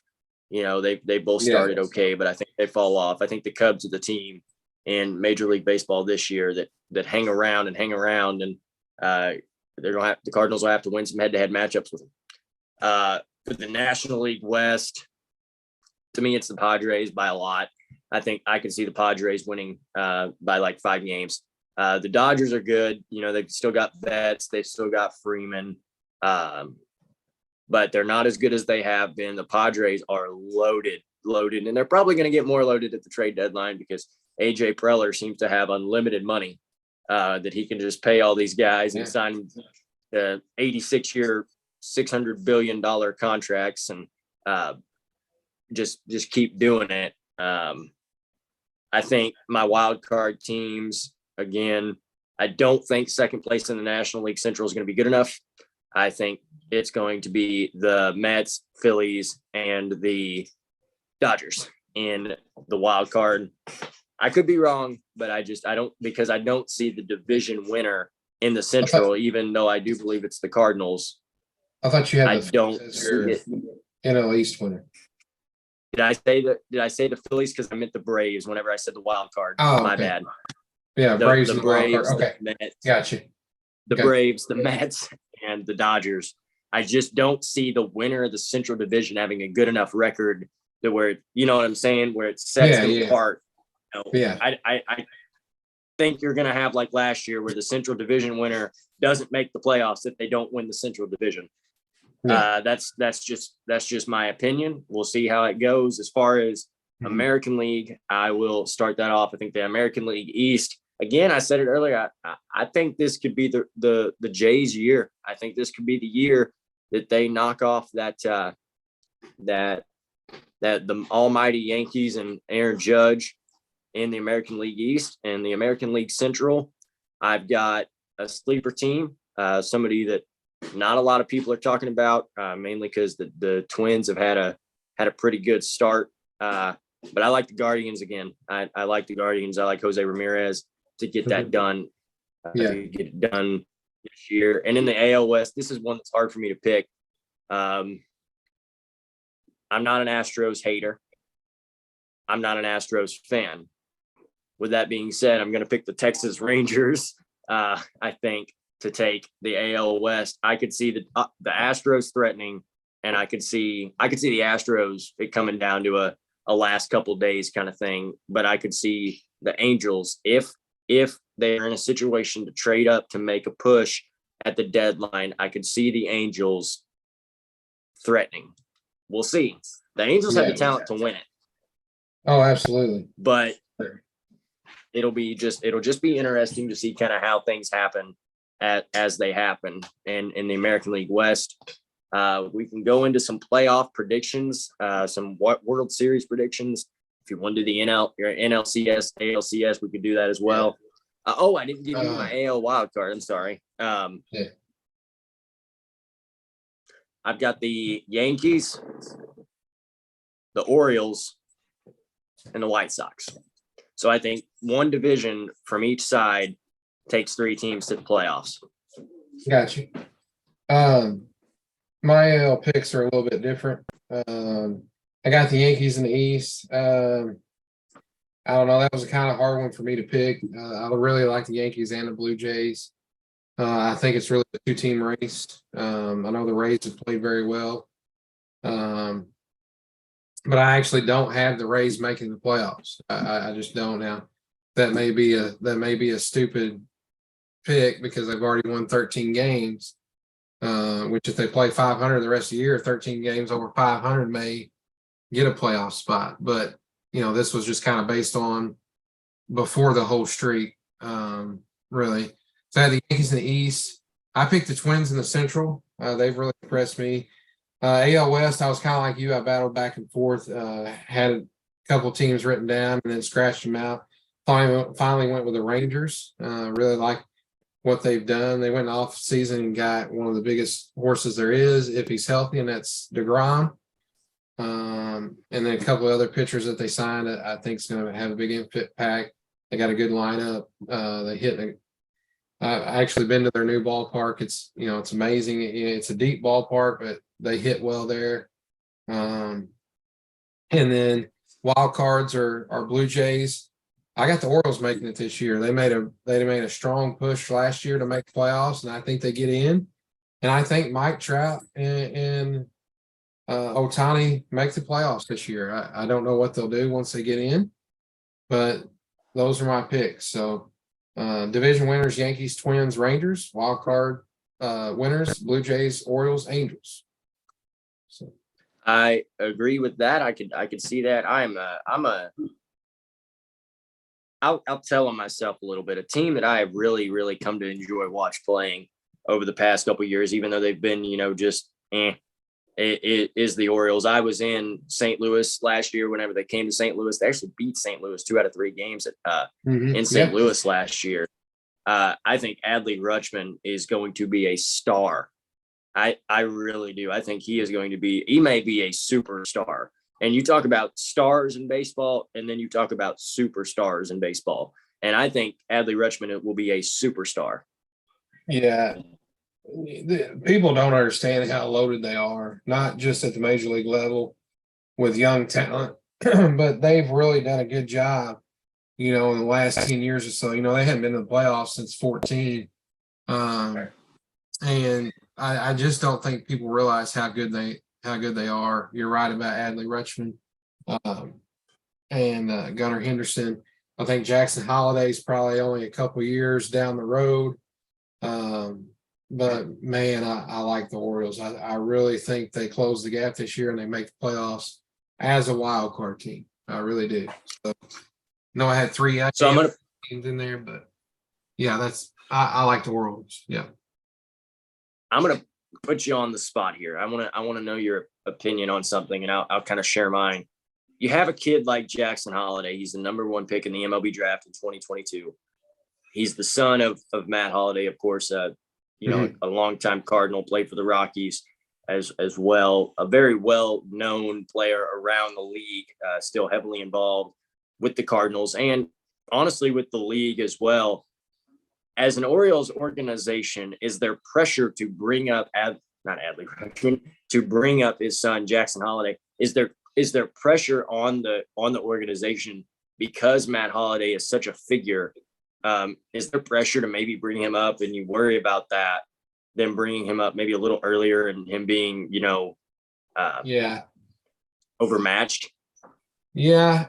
They both started okay, but I think they fall off. I think the Cubs are the team in Major League Baseball this year that hang around, and the Cardinals will have to win some head-to-head matchups with them. For the National League West, to me, it's the Padres by a lot. I think I can see the Padres winning by like 5 games. The Dodgers are good. They've still got Betts. They've still got Freeman. But they're not as good as they have been. The Padres are loaded, and they're probably going to get more loaded at the trade deadline because AJ Preller seems to have unlimited money that he can just pay all these guys and sign 86-year, $600 billion contracts and just keep doing it. I think my wild card teams, again, I don't think second place in the National League Central is going to be good enough. I think it's going to be the Mets, Phillies, and the Dodgers in the wild card. I could be wrong, but I don't see the division winner in the Central, even though I do believe it's the Cardinals. I thought you had I don't see it. NL East winner. Did I say the Phillies? Because I meant the Braves whenever I said the wild card. Oh, my bad. Yeah, Braves the and the wild Braves, card. Okay, the Mets, gotcha. the Braves, the Mets, and the Dodgers. I just don't see the winner of the Central Division having a good enough record to where, you know what I'm saying, where it sets them apart. I think you're going to have like last year where the Central Division winner doesn't make the playoffs if they don't win the Central Division. Yeah. That's just my opinion. We'll see how it goes. As far as American League, I will start that off. I think the American League East, again, I said it earlier. I think this could be the Jays' year. I think this could be the year that they knock off that the almighty Yankees and Aaron Judge in the American League East. And the American League Central, I've got a sleeper team, somebody that not a lot of people are talking about, mainly because the Twins have had a pretty good start. But I like the Guardians again. I like the Guardians. I like Jose Ramirez to get that done. To get it done this year. And in the AL West, this is one that's hard for me to pick. I'm not an Astros hater. I'm not an Astros fan. With that being said, I'm going to pick the Texas Rangers, I think, to take the AL West. I could see the Astros threatening, and I could see the Astros it coming down to a last couple days kind of thing. But I could see the Angels, if they're in a situation to trade up to make a push at the deadline, I could see the Angels threatening. We'll see. The Angels have the talent to win it. Oh, absolutely. But it'll just be interesting to see kind of how things happen as they happen. And in the American League West, we can go into some playoff predictions, some World Series predictions. If you want to do the NLCS, ALCS, we could do that as well. I didn't give you my AL wild card. I'm sorry. I've got the Yankees, the Orioles, and the White Sox. So I think one division from each side takes 3 teams to the playoffs. Gotcha. My AL picks are a little bit different. I got the Yankees in the East. I don't know. That was a kind of hard one for me to pick. I really like the Yankees and the Blue Jays. I think it's really a 2-team race. I know the Rays have played very well. But I actually don't have the Rays making the playoffs. I just don't now. That may be a stupid pick because they've already won 13 games. Which if they play 500 the rest of the year, 13 games over 500 may get a playoff spot. But this was just kind of based on before the whole streak, really. So I had the Yankees in the East. I picked the Twins in the Central. They've really impressed me. AL West, I was kind of like you. I battled back and forth. Had a couple teams written down and then scratched them out. Finally went with the Rangers. Really like what they've done. They went off season and got one of the biggest horses there is, if he's healthy, and that's DeGrom. And then a couple of other pitchers that they signed, I think is going to have a big impact. They got a good lineup. They hit. I've actually been to their new ballpark. It's it's amazing. It's a deep ballpark, but they hit well there. And then wild cards are Blue Jays. I got the Orioles making it this year. They made a strong push last year to make the playoffs, and I think they get in. And I think Mike Trout and Ohtani make the playoffs this year. I don't know what they'll do once they get in, but those are my picks. So division winners: Yankees, Twins, Rangers. Wild card winners: Blue Jays, Orioles, Angels. So I agree with that. I could see that. I'll tell on myself a little bit. A team that I have really, really come to enjoy watch playing over the past couple of years, even though they've been, it is the Orioles. I was in St. Louis last year. Whenever they came to St. Louis, they actually beat St. Louis 2 out of 3 games in St. Louis last year. I think Adley Rutschman is going to be a star. I really do. I think he may be a superstar. And you talk about stars in baseball, and then you talk about superstars in baseball. And I think Adley Rutschman will be a superstar. Yeah. People don't understand how loaded they are, not just at the major league level with young talent, but they've really done a good job, in the last 10 years or so. They haven't been to the playoffs since 14. And I just don't think people realize how good they are. You're right about Adley Rutschman and Gunnar Henderson. I think Jackson Holiday's probably only a couple years down the road. man, I like the Orioles. I really think they close the gap this year and they make the playoffs as a wild card team. I really do. So, no, I had three So I'm gonna teams in there, but yeah, I like the Orioles. Yeah. I'm gonna put you on the spot here. I wanna know your opinion on something, and I'll kind of share mine. You have a kid like Jackson Holliday. He's the number one pick in the MLB draft in 2022. He's the son of Matt Holliday, of course. A longtime Cardinal, played for the Rockies as well. A very well known player around the league, still heavily involved with the Cardinals and honestly with the league as well. As an Orioles organization, is there pressure to bring up not Adley Rutschman, to bring up his son Jackson Holliday? Is there pressure on the organization because Matt Holliday is such a figure? Is there pressure to maybe bring him up, and you worry about that, then bringing him up maybe a little earlier and him being, overmatched? Yeah.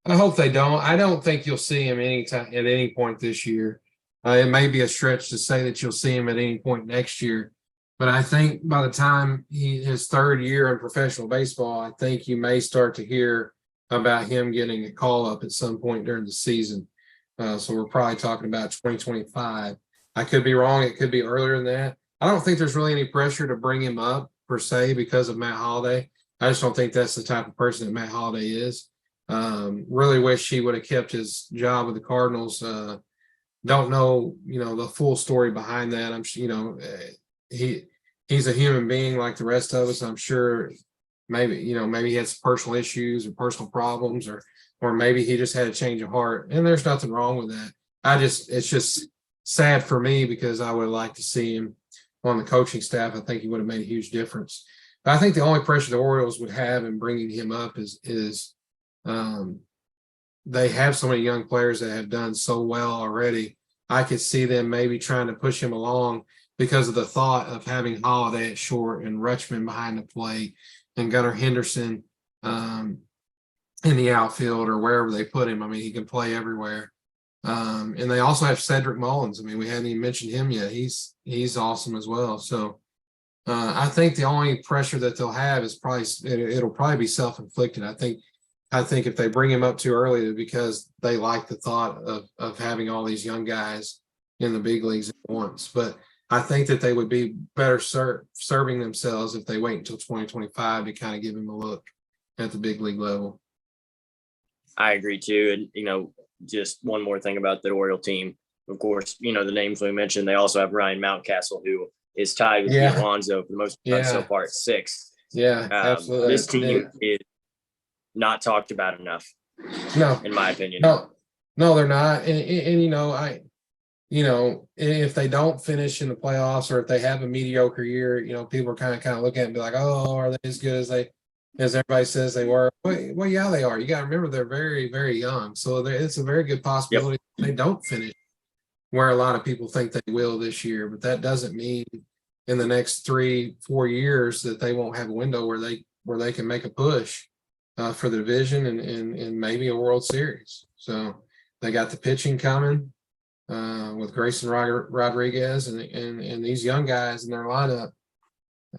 I hope they don't. I don't think you'll see him anytime at any point this year. It may be a stretch to say that you'll see him at any point next year, but I think by the time his third year in professional baseball, I think you may start to hear about him getting a call up at some point during the season. So we're probably talking about 2025. I could be wrong. It could be earlier than that. I don't think there's really any pressure to bring him up per se because of Matt Holliday. I just don't think that's the type of person that Matt Holliday is. Really wish he would have kept his job with the Cardinals. Don't know, the full story behind that. I'm sure, he's a human being like the rest of us. I'm sure maybe he had some personal issues or personal problems, or maybe he just had a change of heart. And there's nothing wrong with that. It's just sad for me because I would like to see him on the coaching staff. I think he would have made a huge difference. But I think the only pressure the Orioles would have in bringing him up is they have so many young players that have done so well already. I could see them maybe trying to push him along because of the thought of having Holliday at short and Rutschman behind the plate and Gunnar Henderson in the outfield or wherever they put him. I mean, he can play everywhere. And they also have Cedric Mullins. I mean, we haven't even mentioned him yet. He's awesome as well. So I think the only pressure that they'll have is it'll probably be self-inflicted. I think if they bring him up too early because they like the thought of having all these young guys in the big leagues at once. But I think that they would be better serving themselves if they wait until 2025 to kind of give him a look at the big league level. I agree too. And, just one more thing about the Oriole team. Of course, the names we mentioned, they also have Ryan Mountcastle, who is tied with Alonso for the most part so far at 6. Yeah, absolutely. This team is not talked about enough. No, in my opinion. No, they're not. And if they don't finish in the playoffs or if they have a mediocre year, people are kind of look at it and be like, oh, are they as good as everybody says they were? Well, yeah, they are. You got to remember they're very, very young. So it's a very good possibility they don't finish where a lot of people think they will this year. But that doesn't mean in the next 3-4 years that they won't have a window where they can make a push for the division and maybe a World Series. So they got the pitching coming with Grayson Rodriguez and these young guys in their lineup.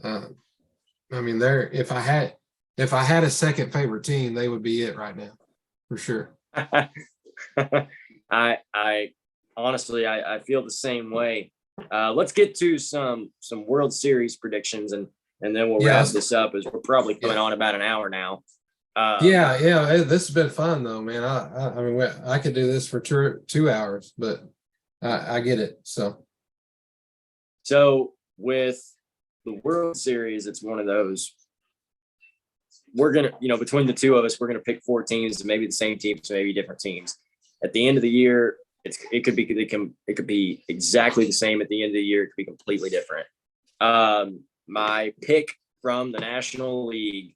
I mean, if I had a second favorite team, they would be it right now, for sure. I honestly, I feel the same way. Let's get to some World Series predictions and then we'll wrap this up as we're probably coming on about an hour now. This has been fun though, man. I mean, I could do this for 2 hours, but I get it. So with the World Series, it's one of those. We're gonna, between the two of us, we're gonna pick 4 teams, maybe the same teams, maybe different teams. At the end of the year, it could be exactly the same. At the end of the year, it could be completely different. My pick from the National League,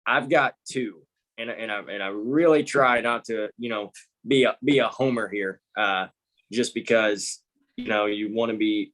I've got 2, and I really try not to, be a homer here, just because you want to be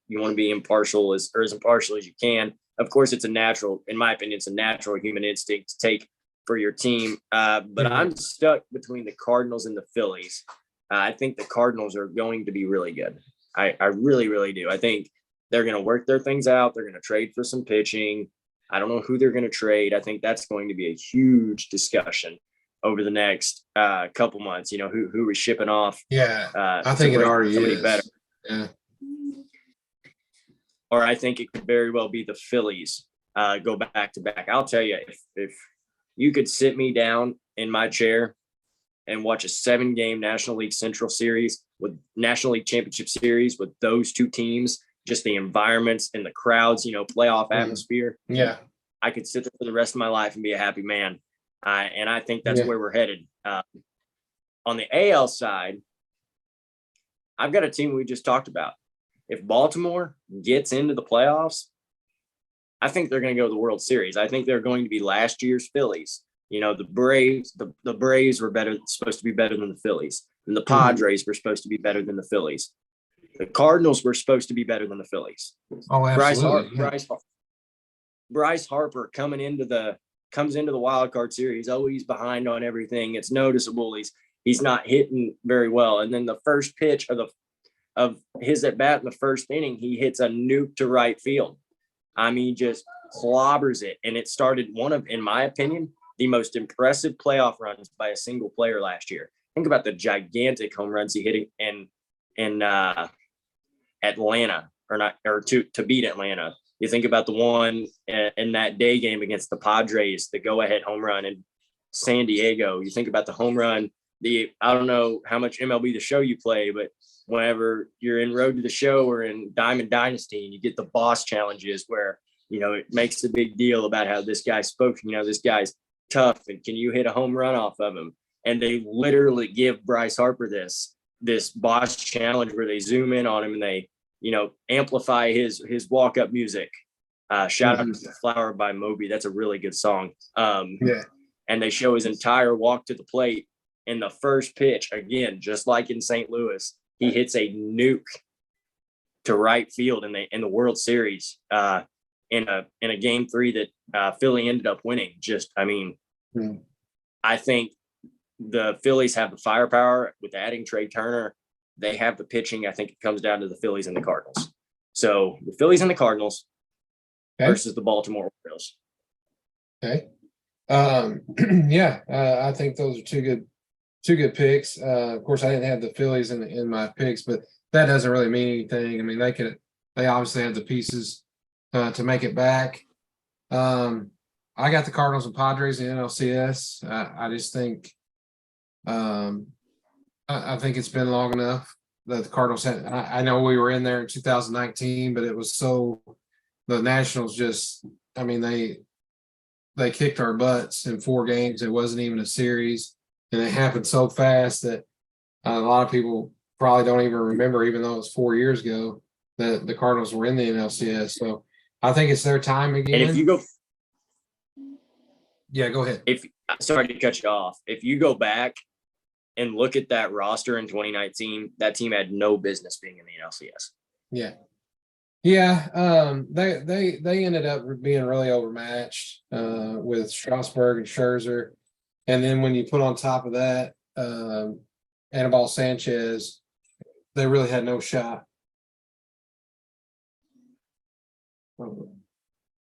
impartial as impartial as you can. Of course, it's in my opinion, it's a natural human instinct to take for your team. But I'm stuck between the Cardinals and the Phillies. I think the Cardinals are going to be really good. I really, really do. I think they're going to work their things out. They're going to trade for some pitching. I don't know who they're going to trade. I think that's going to be a huge discussion over the next couple months. You know, who we're shipping off. Yeah, I think it already is. Better. Yeah. Or I think it could very well be the Phillies go back to back. I'll tell you, if you could sit me down in my chair and watch a 7-game National League Central Series with National League Championship Series with those two teams, just the environments and the crowds, you know, playoff atmosphere. Yeah. I could sit there for the rest of my life and be a happy man. And I think that's where we're headed. On the AL side, I've got a team we just talked about. If Baltimore gets into the playoffs, I think they're going to go to the World Series. I think they're going to be last year's Phillies. You know, the Braves, the Braves were supposed to be better than the Phillies. And the Padres were supposed to be better than the Phillies. The Cardinals were supposed to be better than the Phillies. Oh, absolutely. Bryce Harper comes into the wild card series. Oh, he's behind on everything. It's noticeable. He's not hitting very well. And then the first pitch of his at bat in the first inning, he hits a nuke to right field. I mean, just clobbers it. And it started one of, in my opinion, the most impressive playoff runs by a single player last year. Think about the gigantic home runs he hit in Atlanta, to beat Atlanta. You think about the one in that day game against the Padres, the go-ahead home run in San Diego. You think about the home run. I don't know how much MLB The Show you play, but whenever you're in Road to the Show or in Diamond Dynasty, and you get the boss challenges where, you know, it makes a big deal about how this guy spoke, you know, this guy's tough and can you hit a home run off of him? And they literally give Bryce Harper this boss challenge where they zoom in on him and they, you know, amplify his walk-up music. Shout out to Flower by Moby. That's a really good song. And they show his entire walk to the plate. In the first pitch, again, just like in St. Louis, he hits a nuke to right field in the World Series in a game 3 that Philly ended up winning. I think the Phillies have the firepower with adding Trey Turner. They have the pitching. I think it comes down to the Phillies and the Cardinals. So the Phillies and the Cardinals versus the Baltimore Orioles. Okay. I think those are two good picks. Of course, I didn't have the Phillies in my picks, but that doesn't really mean anything. I mean, they obviously have the pieces to make it back. I got the Cardinals and Padres in NLCS. I just think, I think it's been long enough that the Cardinals had. I know we were in there in 2019, but it was the Nationals just. I mean, they kicked our butts in 4 games. It wasn't even a series. And it happened so fast that a lot of people probably don't even remember, even though it was 4 years ago, that the Cardinals were in the NLCS. So I think it's their time again. And if you go, go ahead. Sorry to cut you off. If you go back and look at that roster in 2019, that team had no business being in the NLCS. Yeah. They ended up being really overmatched with Strasburg and Scherzer. And then when you put on top of that, Anibal Sanchez, they really had no shot.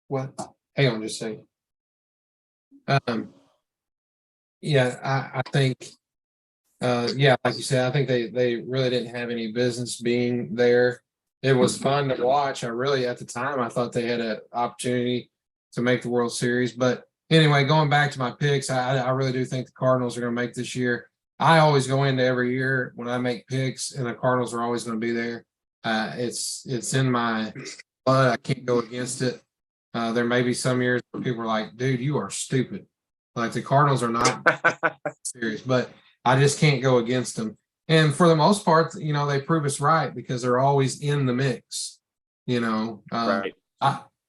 What? Hang on just a second. I think, like you said, I think they really didn't have any business being there. It was fun to watch. At the time, I thought they had an opportunity to make the World Series, but anyway, going back to my picks, I really do think the Cardinals are going to make this year. I always go into every year when I make picks, and the Cardinals are always going to be there. It's in my blood. I can't go against it. There may be some years where people are like, dude, you are stupid. Like the Cardinals are not serious, but I just can't go against them. And for the most part, you know, they prove us right because they're always in the mix, you know. Right.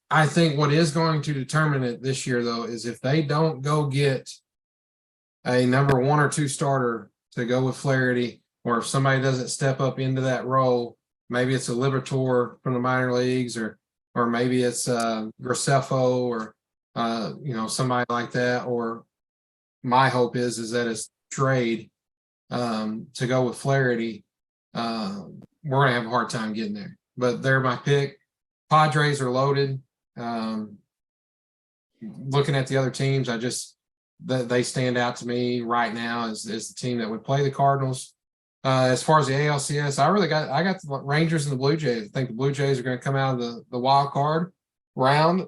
I think what is going to determine it this year, though, is if they don't go get a number 1 or 2 starter to go with Flaherty, or if somebody doesn't step up into that role, maybe it's a Liberatore from the minor leagues, or maybe it's Graceffo, or somebody like that. Or my hope is that it's trade to go with Flaherty. we're going to have a hard time getting there. But they're my pick. Padres are loaded. Looking at the other teams, they stand out to me right now as the team that would play the Cardinals. As far as the ALCS, I got the Rangers and the Blue Jays. I think the Blue Jays are going to come out of the wild card round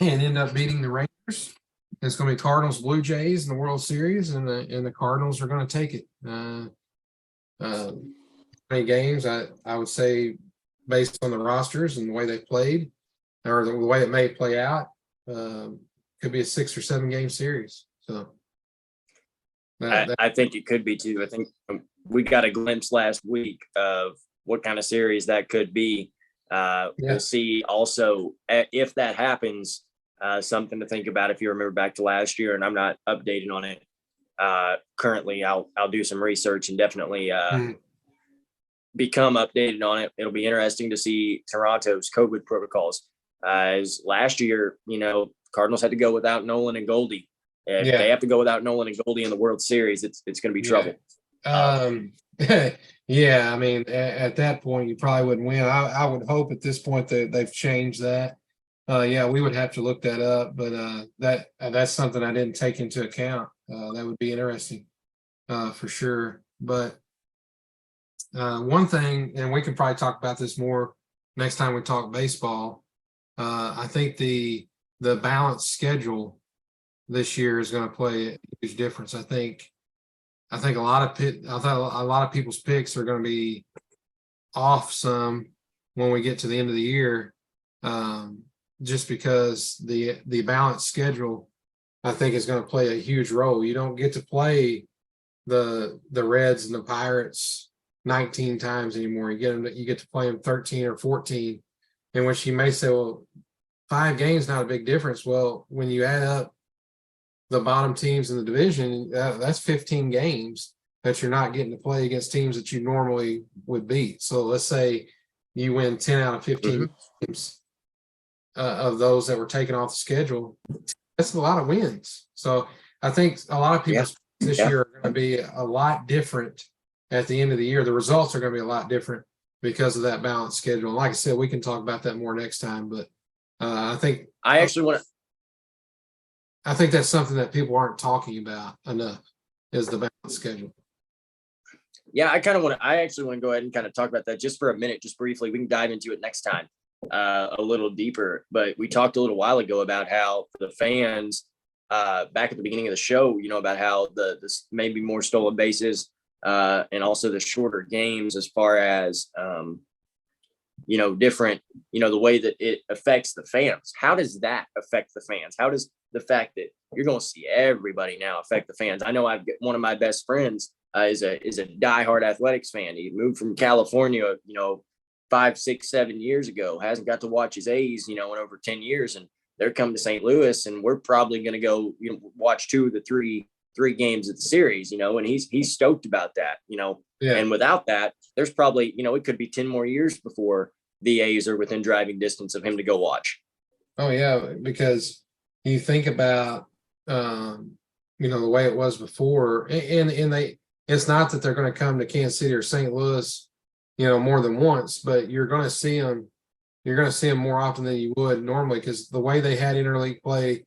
and end up beating the Rangers. It's going to be Cardinals, Blue Jays in the World Series, and the Cardinals are going to take it. Many games, I would say, based on the rosters and the way they played, or the way it may play out, could be a 6 or 7 game series. So I think it could be too. I think we got a glimpse last week of what kind of series that could be. We'll see also if that happens, something to think about if you remember back to last year, and I'm not updated on it currently. I'll do some research and definitely become updated on it. It'll be interesting to see Toronto's COVID protocols. As last year, Cardinals had to go without Nolan and Goldie. If they have to go without Nolan and Goldie in the World Series, it's going to be trouble. Yeah, I mean, at that point, you probably wouldn't win. I would hope at this point that they've changed that. We would have to look that up, but that's something I didn't take into account. That would be interesting for sure. But one thing, and we can probably talk about this more next time we talk baseball. I think the balanced schedule this year is going to play a huge difference. I think a lot of people's picks are going to be off some when we get to the end of the year, just because the balanced schedule, I think, is going to play a huge role. You don't get to play the Reds and the Pirates 19 times anymore. You get to play them 13 or 14, in which you may say, well, 5 games not a big difference. Well, when you add up the bottom teams in the division, that's 15 games that you're not getting to play against teams that you normally would beat. So let's say you win 10 out of 15 games of those that were taken off the schedule. That's a lot of wins. So I think a lot of people this year are going to be a lot different at the end of the year. The results are going to be a lot different because of that balanced schedule. And like I said, we can talk about that more next time. But I think I think that's something that people aren't talking about enough, is the balanced schedule. Yeah, I actually want to go ahead and kind of talk about that just for a minute, just briefly. We can dive into it next time a little deeper. But we talked a little while ago about how the fans back at the beginning of the show, about how the maybe more stolen bases and also the shorter games as far as different, the way that it affects the fans. How does that affect the fans? How does the fact that you're going to see everybody now affect the fans? I know I've got one of my best friends is a diehard athletics fan. He moved from California, 5, 6, 7 years ago, hasn't got to watch his A's, in over 10 years. And they're coming to St. Louis, and we're probably going to go, watch 2 of the three games of the series, and he's stoked about that, And without that, there's probably, it could be 10 more years before the A's are within driving distance of him to go watch. Oh yeah, because you think about, the way it was before, and it's not that they're going to come to Kansas City or St. Louis, more than once, but you're going to see them more often than you would normally, because the way they had interleague play,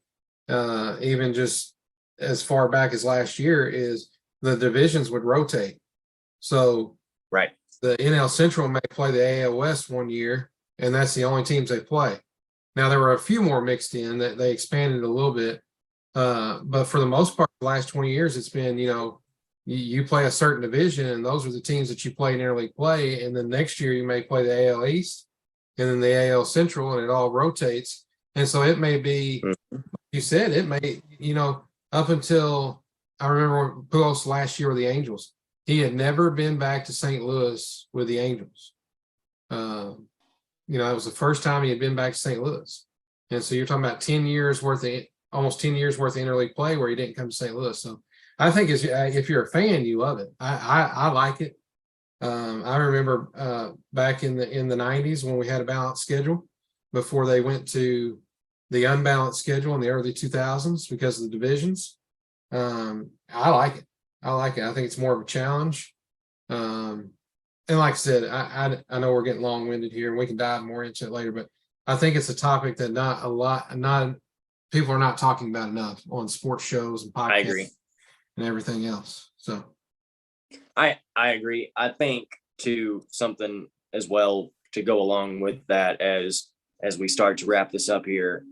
even just as far back as last year, is the divisions would rotate. So right, the NL Central may play the AL West one year, and that's the only teams they play. Now, there were a few more mixed in that they expanded a little bit, but for the most part, the last 20 years, it's been, you play a certain division, and those are the teams that you play in interleague play, and then next year you may play the AL East, and then the AL Central, and it all rotates. And so it may be, you said, it may, up until, I remember Pujols last year with the Angels, he had never been back to St. Louis with the Angels. It was the first time he had been back to St. Louis. And so you're talking about almost 10 years worth of interleague play where he didn't come to St. Louis. So I think if you're a fan, you love it. I like it. I remember back in the 90s when we had a balanced schedule before they went to the unbalanced schedule in the early 2000s because of the divisions. I like it. I think it's more of a challenge. and like I said, I know we're getting long winded here, and we can dive more into it later, but I think it's a topic that not people are not talking about enough on sports shows and I agree. podcasts and everything else. So I agree. I think to something as well to go along with that as we start to wrap this up here.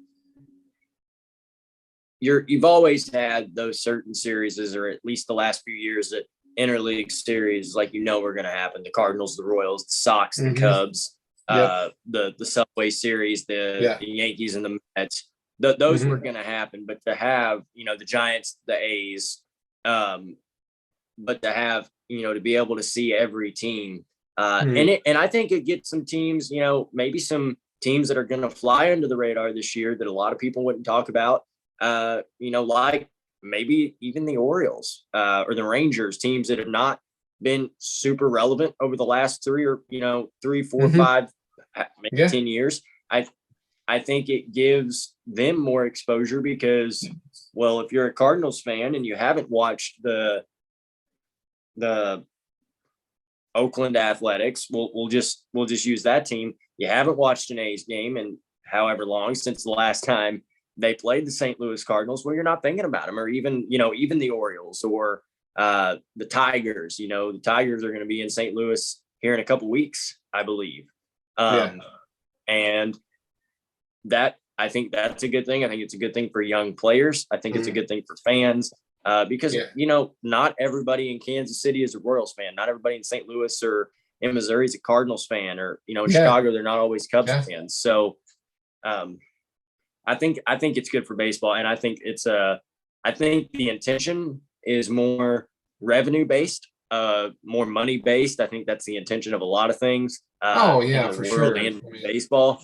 You've always had those certain series, or at least the last few years, that interleague series, like were going to happen. The Cardinals, the Royals, the Sox, the Cubs, the Subway Series, the Yankees and the Mets. Those were going to happen, but to have the Giants, the A's, but to have to be able to see every team, and I think it gets some teams, maybe some teams that are going to fly under the radar this year that a lot of people wouldn't talk about. Like maybe even the Orioles or the Rangers, teams that have not been super relevant over the last 3, 4, 5, maybe 10 years. I think it gives them more exposure because, well, if you're a Cardinals fan and you haven't watched the Oakland Athletics, we'll just use that team. You haven't watched an A's game in however long since the last time they played the St. Louis Cardinals. Well, you're not thinking about them, or even the Orioles or the Tigers. The Tigers are going to be in St. Louis here in a couple weeks, I believe. And that, I think that's a good thing. I think it's a good thing for young players. I think it's a good thing for fans because, not everybody in Kansas City is a Royals fan. Not everybody in St. Louis or in Missouri is a Cardinals fan, or, in Chicago, they're not always Cubs fans. So, I think it's good for baseball, and I think I think the intention is more revenue based, more money based. I think that's the intention of a lot of things. For sure. In baseball,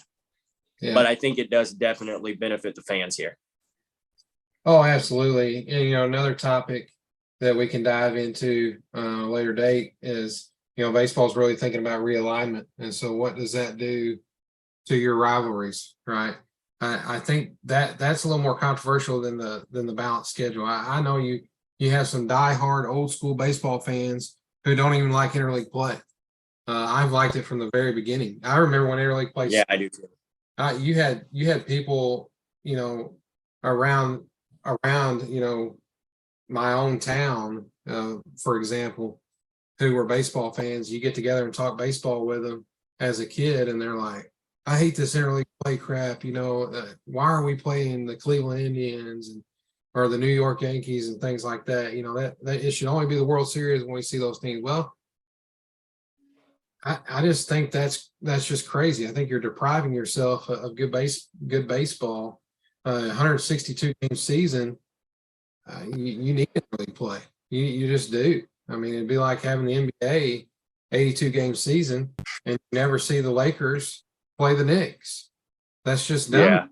but I think it does definitely benefit the fans here. Oh, absolutely. And another topic that we can dive into a later date is baseball's really thinking about realignment, and so what does that do to your rivalries, right? I think that's a little more controversial than the balanced schedule. I know you have some diehard old school baseball fans who don't even like interleague play. I've liked it from the very beginning. I remember when interleague play. Yeah, I do too. You had people, around my own town, for example, who were baseball fans. You get together and talk baseball with them as a kid, and they're like, I hate this interleague play crap. Why are we playing the Cleveland Indians or the New York Yankees and things like that? That it should only be the World Series when we see those teams. Well, I just think that's just crazy. I think you're depriving yourself of good baseball. 162 game season. You need interleague play. You just do. I mean, it'd be like having the NBA 82 game season and you never see the Lakers play the Knicks. That's just dumb.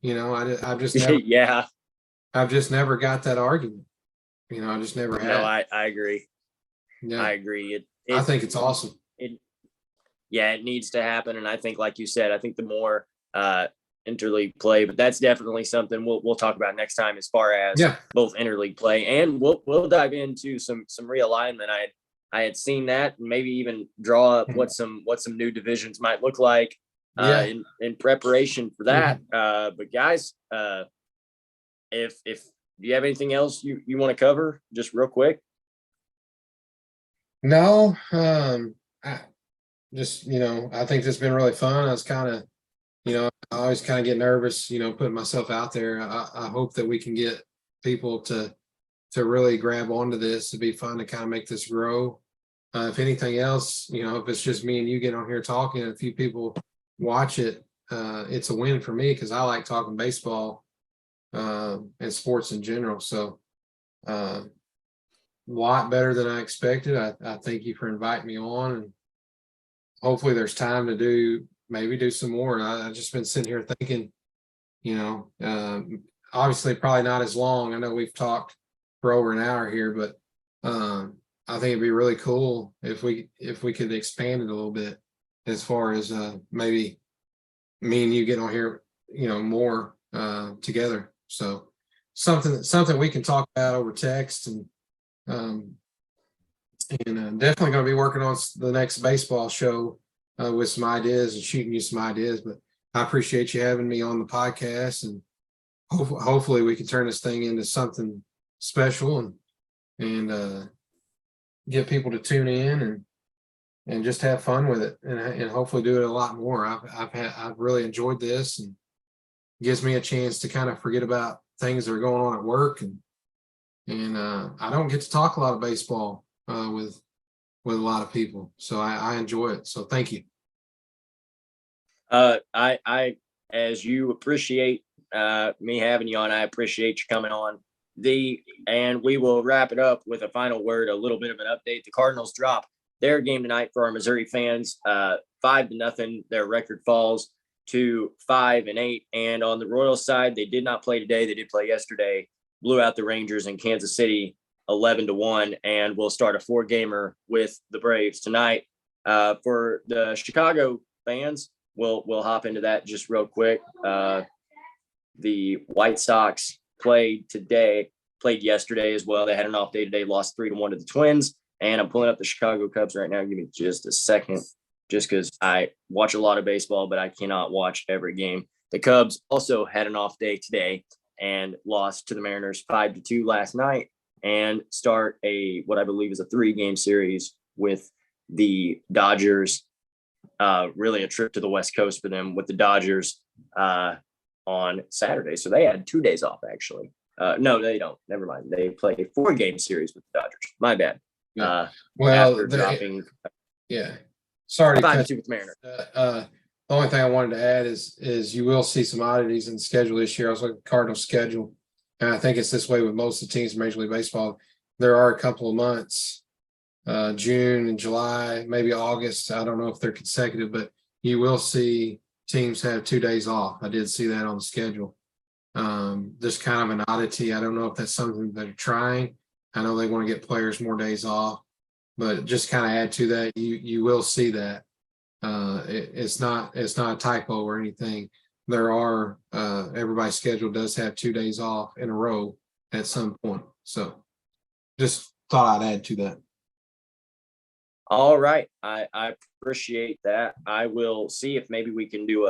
I've just never, I've just never got that argument. I just never had. No, I agree. Yeah. I agree. I think it's awesome. It needs to happen, and I think, like you said, I think the more interleague play, but that's definitely something we'll talk about next time as far as both interleague play, and we'll dive into some realignment. I had seen that, and maybe even draw up what some new divisions might look like in preparation for that. But guys, if you have anything else you want to cover, just real quick. No, I think it's been really fun. I was kind of, I always kind of get nervous, putting myself out there. I hope that we can get people to really grab onto this. It'd be fun to kind of make this grow. If anything else, if it's just me and you get on here talking and a few people watch it, it's a win for me because I like talking baseball and sports in general. So a lot better than I expected. I thank you for inviting me on, and hopefully there's time to do some more. I've just been sitting here thinking, obviously probably not as long. I know we've talked for over an hour here, but I think it'd be really cool if we could expand it a little bit as far as maybe me and you get on here, more together. So something we can talk about over text and And definitely going to be working on the next baseball show with some ideas and shooting you some ideas. But I appreciate you having me on the podcast, and hopefully we can turn this thing into something special and get people to tune in and just have fun with it, and hopefully do it a lot more. I've really enjoyed this, and gives me a chance to kind of forget about things that are going on at work, and I don't get to talk a lot of baseball with a lot of people, so I enjoy it. So thank you. I as you appreciate me having you on, I appreciate you coming on. And we will wrap it up with a final word, a little bit of an update. The Cardinals drop their game tonight for our Missouri fans, 5-0. Their record falls to 5-8. And on the Royals side, they did not play today. They did play yesterday. Blew out the Rangers in Kansas City 11-1, and we'll start a 4-gamer with the Braves tonight. For the Chicago fans, we'll hop into that just real quick. The White Sox played yesterday as well. They had an off day today, lost 3-1 to the Twins. And I'm pulling up the Chicago Cubs right now. Give me just a second, just because I watch a lot of baseball, but I cannot watch every game. The Cubs also had an off day today and lost to the Mariners 5-2 last night, and start what I believe is a 3-game series with the Dodgers. Really a trip to the West Coast for them with the Dodgers on Saturday. So they had 2 days off, actually. No, they don't. Never mind. They play a 4-game series with the Dodgers. My bad. Yeah. Dropping. Yeah. Sorry to cut you with Mariners. The only thing I wanted to add is you will see some oddities in the schedule this year. I was looking at the Cardinals schedule, and I think it's this way with most of the teams in Major League Baseball. There are a couple of months, June and July, maybe August. I don't know if they're consecutive, but you will see teams have 2 days off. I did see that on the schedule. Just kind of an oddity. I don't know if that's something they're trying. I know they want to get players more days off, but just kind of add to that, you will see that. It's not a typo or anything. There are everybody's schedule does have 2 days off in a row at some point. So just thought I'd add to that. All right. I appreciate that. I will see if maybe we can do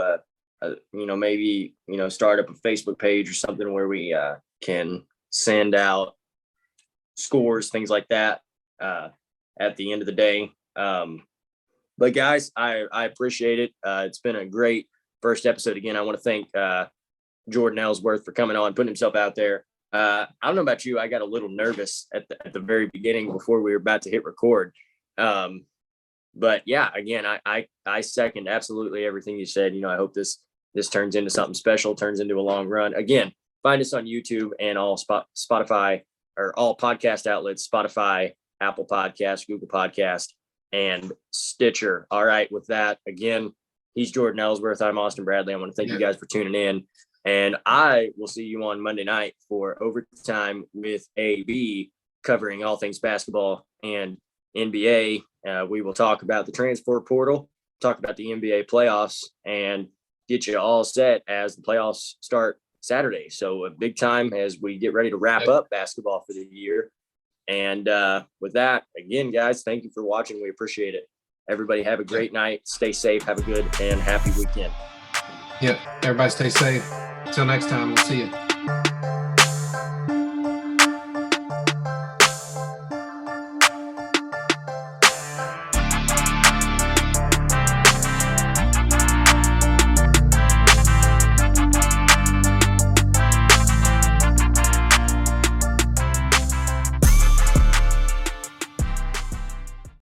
start up a Facebook page or something where we can send out scores, things like that at the end of the day. But guys, I appreciate it. It's been a great first episode. Again, I want to thank Jordan Ellsworth for coming on, putting himself out there. I don't know about you. I got a little nervous at the very beginning before we were about to hit record. But yeah, again, I second absolutely everything you said. I hope this turns into something special, turns into a long run. Again, find us on YouTube and all Spotify or all podcast outlets, Spotify, Apple Podcast, Google Podcast, and Stitcher. All right. With that, again, he's Jordan Ellsworth. I'm Austin Bradley. I want to thank you guys for tuning in, and I will see you on Monday night for Overtime with AB, covering all things basketball and NBA. We will talk about the transfer portal, talk about the NBA playoffs, and get you all set as the playoffs start Saturday. So a big time as we get ready to wrap up basketball for the year. And with that, again, guys, thank you for watching. We appreciate it. Everybody have a great night. Stay safe. Have a good and happy weekend. Yep. Everybody stay safe. Until next time, we'll see you.